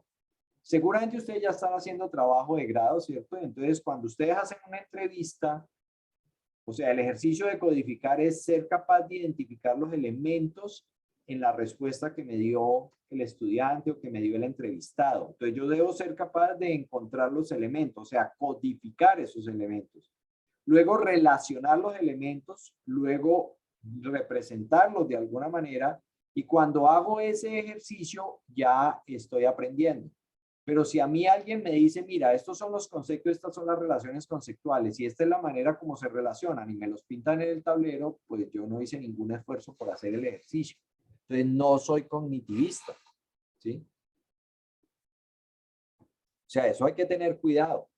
Seguramente ustedes ya están haciendo trabajo de grado, ¿cierto? Entonces, cuando ustedes hacen una entrevista, o sea, el ejercicio de codificar es ser capaz de identificar los elementos en la respuesta que me dio el estudiante o que me dio el entrevistado. Entonces yo debo ser capaz de encontrar los elementos, o sea, codificar esos elementos. Luego relacionar los elementos, luego representarlos de alguna manera y cuando hago ese ejercicio ya estoy aprendiendo. Pero si a mí alguien me dice, mira, estos son los conceptos, estas son las relaciones conceptuales y esta es la manera como se relacionan y me los pintan en el tablero, pues yo no hice ningún esfuerzo por hacer el ejercicio. Entonces no soy cognitivista, ¿sí? O sea, eso hay que tener cuidado.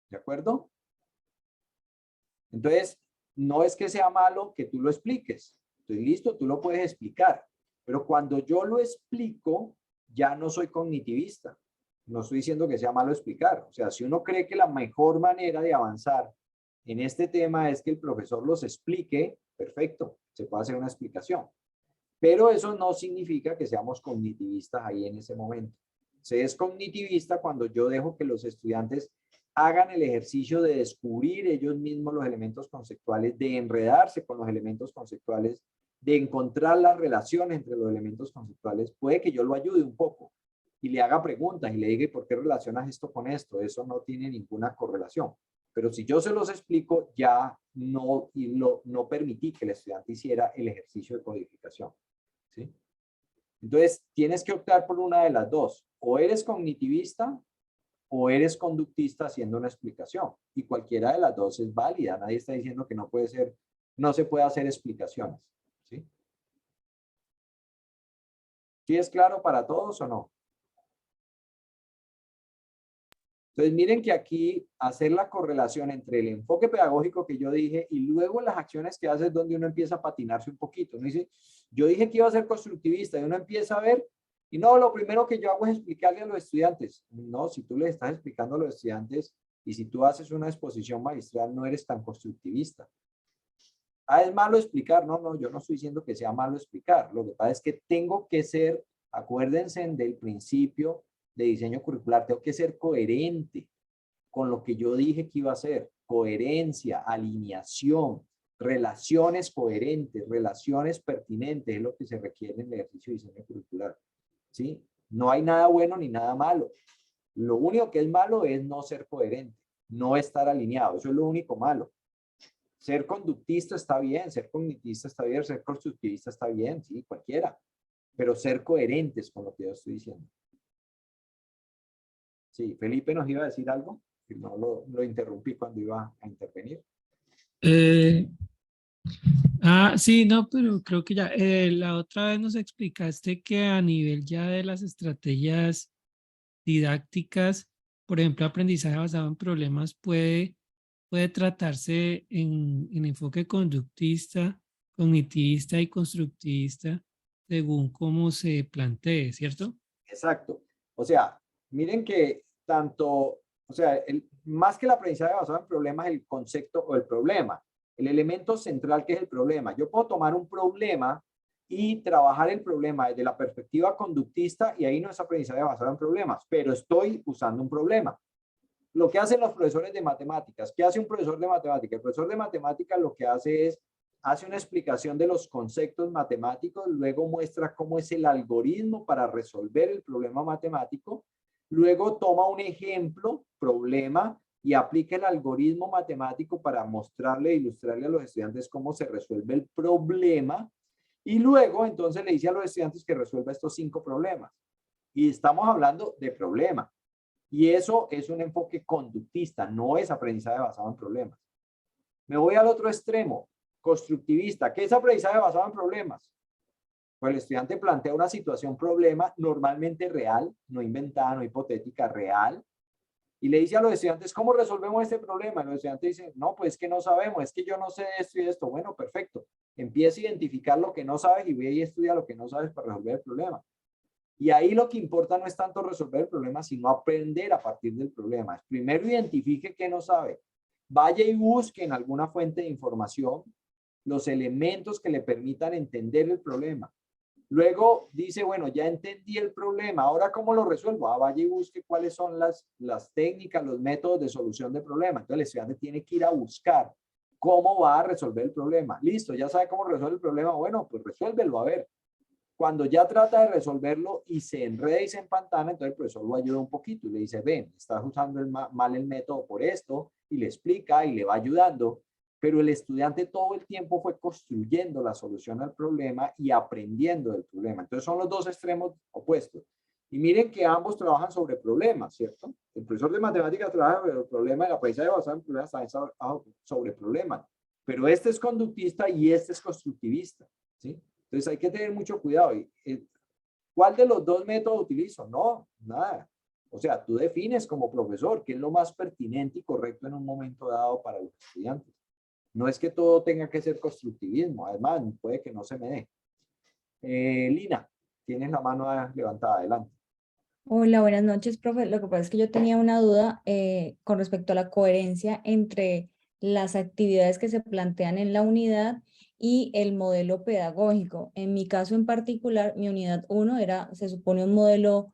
¿De acuerdo? Entonces, no es que sea malo que tú lo expliques. Entonces, listo, tú lo puedes explicar. Pero cuando yo lo explico, ya no soy cognitivista. No estoy diciendo que sea malo explicar. O sea, si uno cree que la mejor manera de avanzar en este tema es que el profesor los explique, perfecto, se puede hacer una explicación. Pero eso no significa que seamos cognitivistas ahí en ese momento. Se es cognitivista cuando yo dejo que los estudiantes hagan el ejercicio de descubrir ellos mismos los elementos conceptuales, de enredarse con los elementos conceptuales, de encontrar las relaciones entre los elementos conceptuales. Puede que yo lo ayude un poco y le haga preguntas y le diga, ¿por qué relacionas esto con esto? Eso no tiene ninguna correlación. Pero si yo se los explico, ya no permití que el estudiante hiciera el ejercicio de codificación, ¿sí? Entonces, tienes que optar por una de las dos. O eres cognitivista o eres conductista haciendo una explicación. Y cualquiera de las dos es válida. Nadie está diciendo que no puede ser, no se puede hacer explicaciones, ¿sí? ¿Sí es claro para todos o no? Entonces, miren que aquí hacer la correlación entre el enfoque pedagógico que yo dije y luego las acciones que hace es donde uno empieza a patinarse un poquito. Uno dice, yo dije que iba a ser constructivista y uno empieza a ver, y no, lo primero que yo hago es explicarle a los estudiantes. No, si tú les estás explicando a los estudiantes y si tú haces una exposición magistral, no eres tan constructivista. Ah, es malo explicar. No, no, yo no estoy diciendo que sea malo explicar. Lo que pasa es que tengo que ser, acuérdense del principio de diseño curricular, tengo que ser coherente con lo que yo dije que iba a ser. Coherencia, alineación, relaciones coherentes, relaciones pertinentes, es lo que se requiere en el ejercicio de diseño curricular, ¿sí? No hay nada bueno ni nada malo. Lo único que es malo es no ser coherente, no estar alineado. Eso es lo único malo. Ser conductista está bien, ser cognitivista está bien, ser constructivista está bien, sí, cualquiera. Pero ser coherentes con lo que yo estoy diciendo. Sí, Felipe nos iba a decir algo, que no lo interrumpí cuando iba a intervenir. Sí, no, pero creo que ya la otra vez nos explicaste que a nivel ya de las estrategias didácticas, por ejemplo, aprendizaje basado en problemas puede tratarse en enfoque conductista, cognitivista y constructivista según cómo se plantee, ¿cierto? Exacto. O sea, miren que tanto, o sea, más que el aprendizaje basado en problemas, el concepto o el problema, el elemento central que es el problema. Yo puedo tomar un problema y trabajar el problema desde la perspectiva conductista y ahí no es aprendizaje basado en problemas, pero estoy usando un problema. Lo que hacen los profesores de matemáticas, ¿qué hace un profesor de matemáticas? El profesor de matemáticas lo que hace es, hace una explicación de los conceptos matemáticos, luego muestra cómo es el algoritmo para resolver el problema matemático, luego toma un ejemplo, problema, y aplica el algoritmo matemático para mostrarle e ilustrarle a los estudiantes cómo se resuelve el problema, y luego entonces le dice a los estudiantes que resuelva estos 5 problemas. Y estamos hablando de problema. Y eso es un enfoque conductista, no es aprendizaje basado en problemas. Me voy al otro extremo, constructivista. ¿Qué es aprendizaje basado en problemas? Pues el estudiante plantea una situación problema normalmente real, no inventada, no hipotética, real. Y le dice a los estudiantes, ¿cómo resolvemos este problema? Y los estudiantes dicen, no, pues que no sabemos, es que yo no sé esto y esto. Bueno, perfecto. Empieza a identificar lo que no sabes y ve y estudia lo que no sabes para resolver el problema. Y ahí lo que importa no es tanto resolver el problema, sino aprender a partir del problema. Primero identifique qué no sabe. Vaya y busque en alguna fuente de información los elementos que le permitan entender el problema. Luego dice, bueno, ya entendí el problema, ¿ahora cómo lo resuelvo? Vaya y busque cuáles son las técnicas, los métodos de solución de problema. Entonces el estudiante tiene que ir a buscar cómo va a resolver el problema. Listo, ya sabe cómo resolver el problema. Bueno, pues resuélvelo, a ver. Cuando ya trata de resolverlo y se enreda y se empantana, entonces el profesor lo ayuda un poquito y le dice, ven, estás usando mal el método por esto, y le explica y le va ayudando, pero el estudiante todo el tiempo fue construyendo la solución al problema y aprendiendo del problema. Entonces son los dos extremos opuestos. Y miren que ambos trabajan sobre problemas, ¿cierto? El profesor de matemáticas trabaja sobre el problema y el aprendizaje basado en problemas también sobre problemas. Pero este es conductista y este es constructivista, ¿sí? Entonces hay que tener mucho cuidado. ¿Cuál de los dos métodos utilizo? No, nada. O sea, tú defines como profesor qué es lo más pertinente y correcto en un momento dado para los estudiantes. No es que todo tenga que ser constructivismo. Además, puede que no se me dé. Lina, tienes la mano levantada. Adelante. Hola, buenas noches, profe. Lo que pasa es que yo tenía una duda con respecto a la coherencia entre las actividades que se plantean en la unidad y el modelo pedagógico. En mi caso en particular, mi unidad 1 era, se supone, un modelo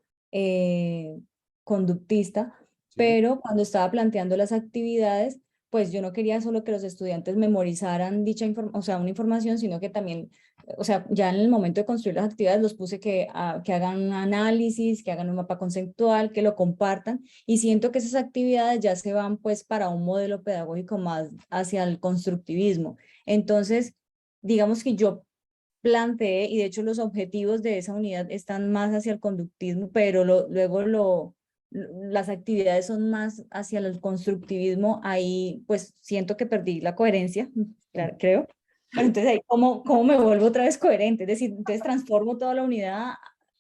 conductista, Sí. pero cuando estaba planteando las actividades, pues yo no quería solo que los estudiantes memorizaran dicha información, o sea, una información, sino que también, o sea, ya en el momento de construir las actividades los puse que hagan un análisis, que hagan un mapa conceptual, que lo compartan, y siento que esas actividades ya se van pues para un modelo pedagógico más hacia el constructivismo. Entonces, digamos que yo planteé, y de hecho los objetivos de esa unidad están más hacia el conductismo, pero las actividades son más hacia el constructivismo. Ahí pues siento que perdí la coherencia, claro, creo. Pero entonces ahí, ¿cómo me vuelvo otra vez coherente? Es decir, entonces transformo toda la unidad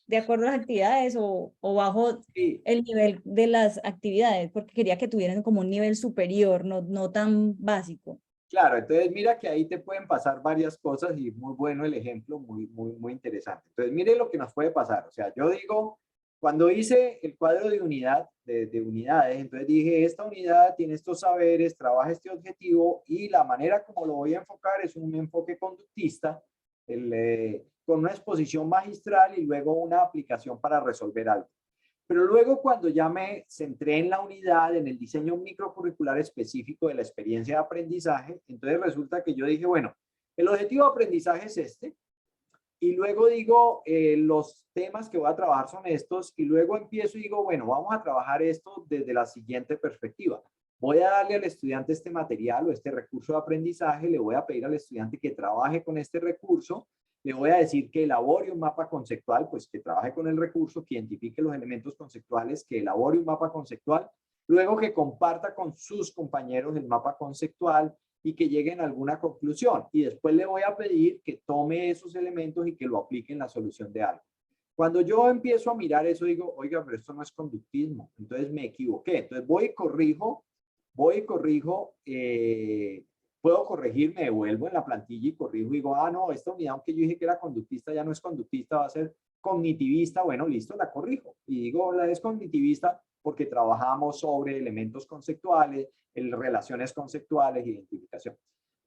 de acuerdo a las actividades o bajo Sí. el nivel de las actividades, porque quería que tuvieran como un nivel superior, no tan básico. Claro, entonces mira que ahí te pueden pasar varias cosas y muy bueno el ejemplo, muy interesante. Entonces mire lo que nos puede pasar. O sea, yo digo, cuando hice el cuadro de unidad, de unidades, entonces dije, esta unidad tiene estos saberes, trabaja este objetivo y la manera como lo voy a enfocar es un enfoque conductista, con una exposición magistral y luego una aplicación para resolver algo. Pero luego cuando ya me centré en la unidad, en el diseño microcurricular específico de la experiencia de aprendizaje, entonces resulta que yo dije, bueno, el objetivo de aprendizaje es este, y luego digo, los temas que voy a trabajar son estos, y luego empiezo y digo, bueno, vamos a trabajar esto desde la siguiente perspectiva. Voy a darle al estudiante este material o este recurso de aprendizaje, le voy a pedir al estudiante que trabaje con este recurso, le voy a decir que elabore un mapa conceptual, pues que trabaje con el recurso, que identifique los elementos conceptuales, que elabore un mapa conceptual, luego que comparta con sus compañeros el mapa conceptual y que lleguen a alguna conclusión. Y después le voy a pedir que tome esos elementos y que lo aplique en la solución de algo. Cuando yo empiezo a mirar eso, digo, oiga, pero esto no es conductismo, entonces me equivoqué. Entonces voy y corrijo, puedo corregir, me devuelvo en la plantilla y corrijo y digo, ah, no, esta unidad, aunque yo dije que era conductista, ya no es conductista, va a ser cognitivista. Bueno, listo, la corrijo. Y digo, la es cognitivista porque trabajamos sobre elementos conceptuales, relaciones conceptuales, identificación.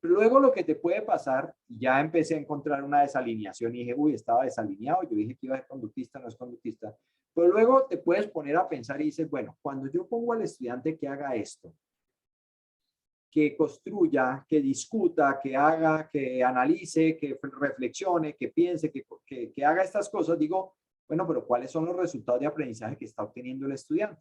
Pero luego lo que te puede pasar, ya empecé a encontrar una desalineación y dije, uy, estaba desalineado, yo dije que iba a ser conductista, no es conductista. Pero luego te puedes poner a pensar y dices, bueno, cuando yo pongo al estudiante que haga esto, que construya, que discuta, que haga, que analice, que reflexione, que piense, que haga estas cosas, digo, bueno, pero ¿cuáles son los resultados de aprendizaje que está obteniendo el estudiante?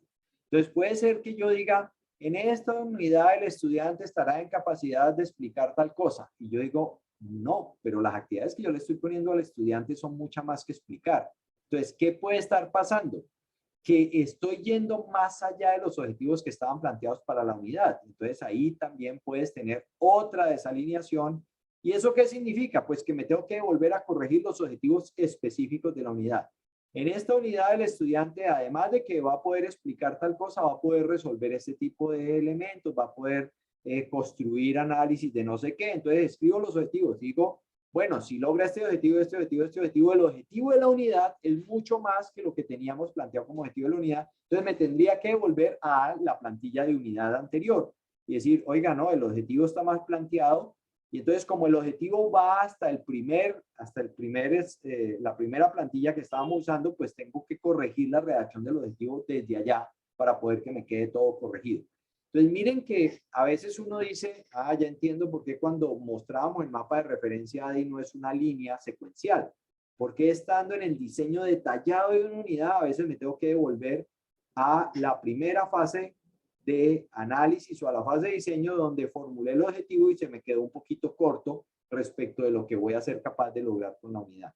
Entonces puede ser que yo diga, en esta unidad el estudiante estará en capacidad de explicar tal cosa. Y yo digo, no, pero las actividades que yo le estoy poniendo al estudiante son mucho más que explicar. Entonces, ¿qué puede estar pasando? Que estoy yendo más allá de los objetivos que estaban planteados para la unidad. Entonces ahí también puedes tener otra desalineación. ¿Y eso qué significa? Pues que me tengo que volver a corregir los objetivos específicos de la unidad. En esta unidad el estudiante, además de que va a poder explicar tal cosa, va a poder resolver este tipo de elementos, va a poder construir análisis de no sé qué. Entonces escribo los objetivos, digo, bueno, si logra este objetivo, el objetivo de la unidad es mucho más que lo que teníamos planteado como objetivo de la unidad. Entonces me tendría que volver a la plantilla de unidad anterior y decir, oiga, no, el objetivo está más planteado. Y entonces como el objetivo va hasta la primera plantilla que estábamos usando, pues tengo que corregir la redacción del objetivo desde allá para poder que me quede todo corregido. Entonces miren que a veces uno dice, ah, ya entiendo por qué cuando mostrábamos el mapa de referencia ADI no es una línea secuencial. Porque estando en el diseño detallado de una unidad, a veces me tengo que devolver a la primera fase de análisis o a la fase de diseño donde formulé el objetivo y se me quedó un poquito corto respecto de lo que voy a ser capaz de lograr con la unidad.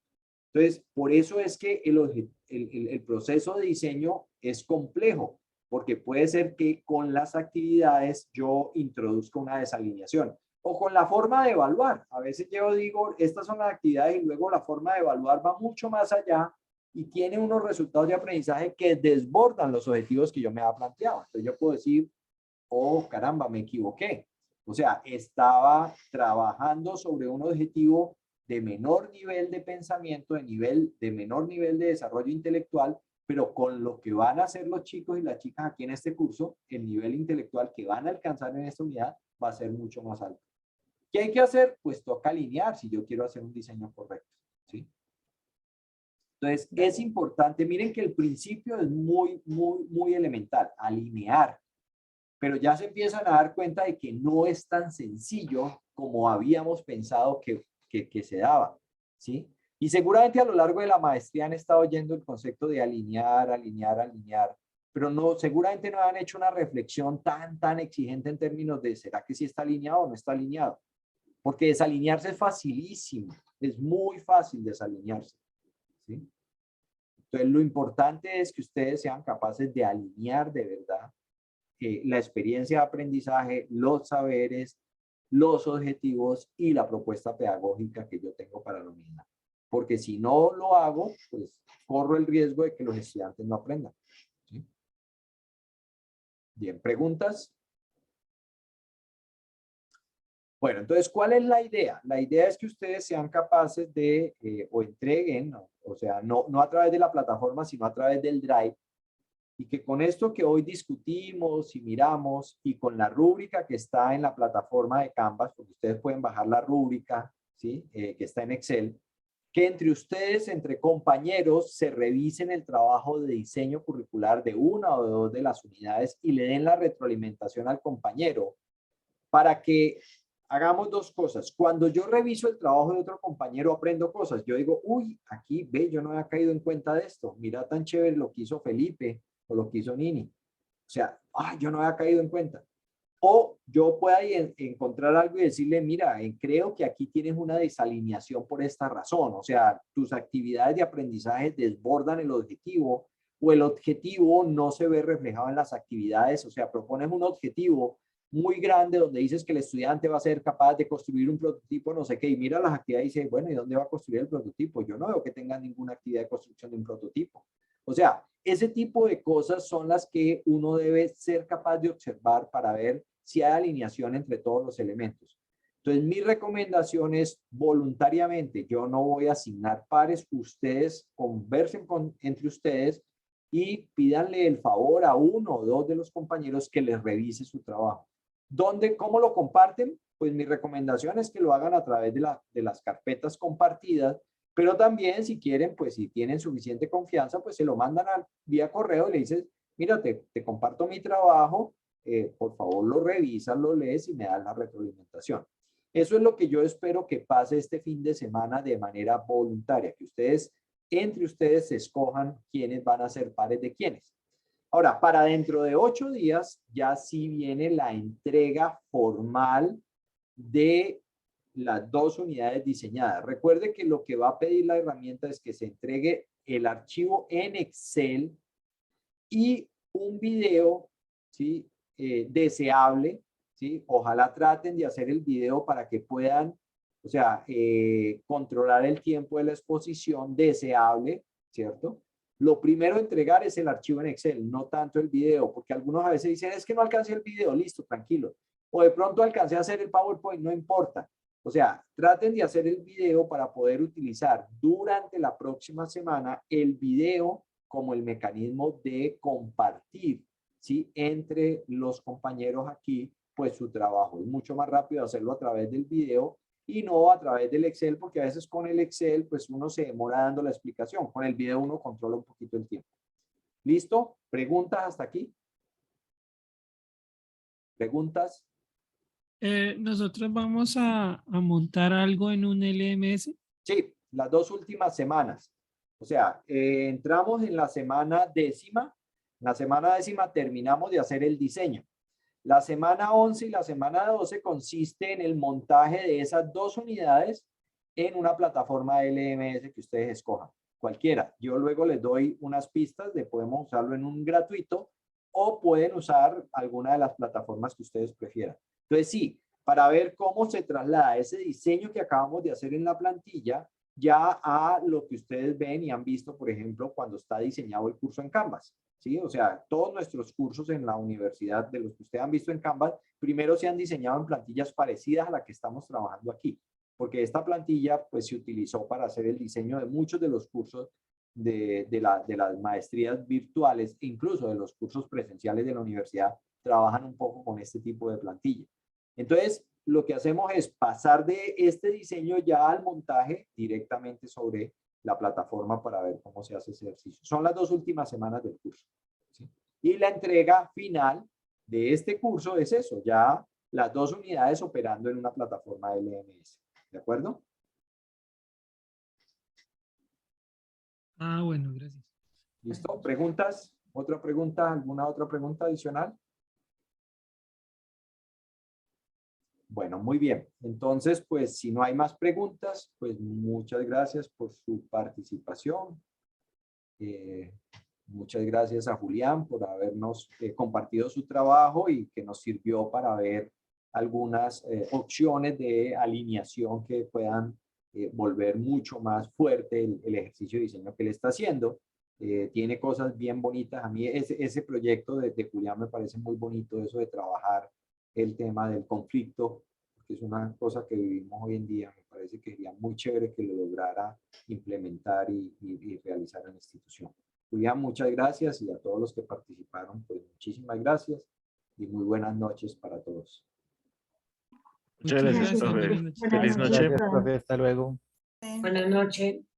Entonces, por eso es que el proceso de diseño es complejo, porque puede ser que con las actividades yo introduzca una desalineación. O con la forma de evaluar. A veces yo digo, estas son las actividades y luego la forma de evaluar va mucho más allá y tiene unos resultados de aprendizaje que desbordan los objetivos que yo me había planteado. Entonces yo puedo decir, oh, caramba, me equivoqué. O sea, estaba trabajando sobre un objetivo de menor nivel de pensamiento, de menor nivel de desarrollo intelectual, pero con lo que van a hacer los chicos y las chicas aquí en este curso, el nivel intelectual que van a alcanzar en esta unidad va a ser mucho más alto. ¿Qué hay que hacer? Pues toca alinear si yo quiero hacer un diseño correcto, ¿sí? Entonces, es importante, miren que el principio es muy elemental, alinear. Pero ya se empiezan a dar cuenta de que no es tan sencillo como habíamos pensado que se daba, ¿sí? Y seguramente a lo largo de la maestría han estado oyendo el concepto de alinear, pero no, seguramente no han hecho una reflexión tan exigente en términos de ¿será que sí está alineado o no está alineado? Porque desalinearse es facilísimo, es muy fácil desalinearse, ¿sí? Entonces, lo importante es que ustedes sean capaces de alinear de verdad la experiencia de aprendizaje, los saberes, los objetivos y la propuesta pedagógica que yo tengo para la unidad. Porque si no lo hago, pues corro el riesgo de que los estudiantes no aprendan, ¿sí? Bien, ¿preguntas? Bueno, entonces, ¿cuál es la idea? La idea es que ustedes sean capaces de, o entreguen, o sea, no a través de la plataforma, sino a través del Drive, y que con esto que hoy discutimos y miramos, y con la rúbrica que está en la plataforma de Canvas, porque ustedes pueden bajar la rúbrica, ¿sí? Que está en Excel, que entre ustedes, entre compañeros, se revisen el trabajo de diseño curricular de una o de dos de las unidades y le den la retroalimentación al compañero para que hagamos dos cosas. Cuando yo reviso el trabajo de otro compañero, aprendo cosas. Yo digo, uy, aquí ve, yo no había caído en cuenta de esto. Mira tan chévere lo que hizo Felipe o lo que hizo Nini. O sea, yo no había caído en cuenta. O yo pueda encontrar algo y decirle, mira, creo que aquí tienes una desalineación por esta razón. O sea, tus actividades de aprendizaje desbordan el objetivo o el objetivo no se ve reflejado en las actividades. O sea, propones un objetivo muy grande donde dices que el estudiante va a ser capaz de construir un prototipo, no sé qué, y mira las actividades y dice, bueno, ¿y dónde va a construir el prototipo? Yo no veo que tenga ninguna actividad de construcción de un prototipo. O sea, ese tipo de cosas son las que uno debe ser capaz de observar para ver si hay alineación entre todos los elementos. Entonces, mi recomendación es voluntariamente, yo no voy a asignar pares, ustedes conversen entre ustedes y pídanle el favor a uno o dos de los compañeros que les revise su trabajo. ¿Cómo lo comparten? Pues mi recomendación es que lo hagan a través de las carpetas compartidas, pero también si quieren, pues si tienen suficiente confianza, pues se lo mandan vía correo y le dices, mira, te comparto mi trabajo, por favor lo revisas, lo lees y me das la retroalimentación. Eso es lo que yo espero que pase este fin de semana de manera voluntaria, que entre ustedes se escojan quiénes van a ser pares de quiénes. Ahora, para dentro de 8 días ya sí viene la entrega formal de las 2 unidades diseñadas. Recuerde que lo que va a pedir la herramienta es que se entregue el archivo en Excel y un video, ¿sí? Deseable, ¿sí? Ojalá traten de hacer el video para que puedan, o sea, controlar el tiempo de la exposición deseable, ¿cierto? Lo primero a entregar es el archivo en Excel, no tanto el video, porque algunos a veces dicen, es que no alcancé el video, listo, tranquilo. O de pronto alcancé a hacer el PowerPoint, no importa. O sea, traten de hacer el video para poder utilizar durante la próxima semana el video como el mecanismo de compartir, ¿sí? Entre los compañeros aquí, pues su trabajo. Es mucho más rápido hacerlo a través del video y no a través del Excel, porque a veces con el Excel, pues uno se demora dando la explicación. Con el video uno controla un poquito el tiempo. ¿Listo? ¿Preguntas hasta aquí? ¿Preguntas? Nosotros vamos a montar algo en un LMS. Sí, las 2 últimas semanas. O sea, entramos en la semana 10ª. La semana 10ª terminamos de hacer el diseño. La semana 11 y la semana 12 consiste en el montaje de esas 2 unidades en una plataforma LMS que ustedes escojan, cualquiera. Yo luego les doy unas pistas de podemos usarlo en un gratuito o pueden usar alguna de las plataformas que ustedes prefieran. Entonces sí, para ver cómo se traslada ese diseño que acabamos de hacer en la plantilla ya a lo que ustedes ven y han visto, por ejemplo, cuando está diseñado el curso en Canvas. ¿Sí? O sea, todos nuestros cursos en la universidad, de los que ustedes han visto en Canvas, primero se han diseñado en plantillas parecidas a la que estamos trabajando aquí, porque esta plantilla pues se utilizó para hacer el diseño de muchos de los cursos de las maestrías virtuales, incluso de los cursos presenciales de la universidad, trabajan un poco con este tipo de plantilla. Entonces, lo que hacemos es pasar de este diseño ya al montaje directamente sobre la plataforma para ver cómo se hace ese ejercicio. Son las 2 últimas semanas del curso, ¿sí? Y la entrega final de este curso es eso, ya las 2 unidades operando en una plataforma LMS. ¿De acuerdo? Ah, bueno, gracias. ¿Listo? ¿Preguntas? ¿Otra pregunta? ¿Alguna otra pregunta adicional? Bueno, muy bien. Entonces, pues si no hay más preguntas, pues muchas gracias por su participación. Muchas gracias a Julián por habernos compartido su trabajo y que nos sirvió para ver algunas opciones de alineación que puedan volver mucho más fuerte el ejercicio de diseño que él está haciendo. Tiene cosas bien bonitas. A mí ese proyecto de Julián me parece muy bonito, eso de trabajar el tema del conflicto, porque es una cosa que vivimos hoy en día. Me parece que sería muy chévere que lo lograra implementar y realizar en la institución. Julián, muchas gracias, y a todos los que participaron, pues muchísimas gracias y muy buenas noches para todos. Muchas gracias, Gracias, profe. profe. Buenas Feliz noches. noche. Gracias, profe. Hasta luego. Buenas noches.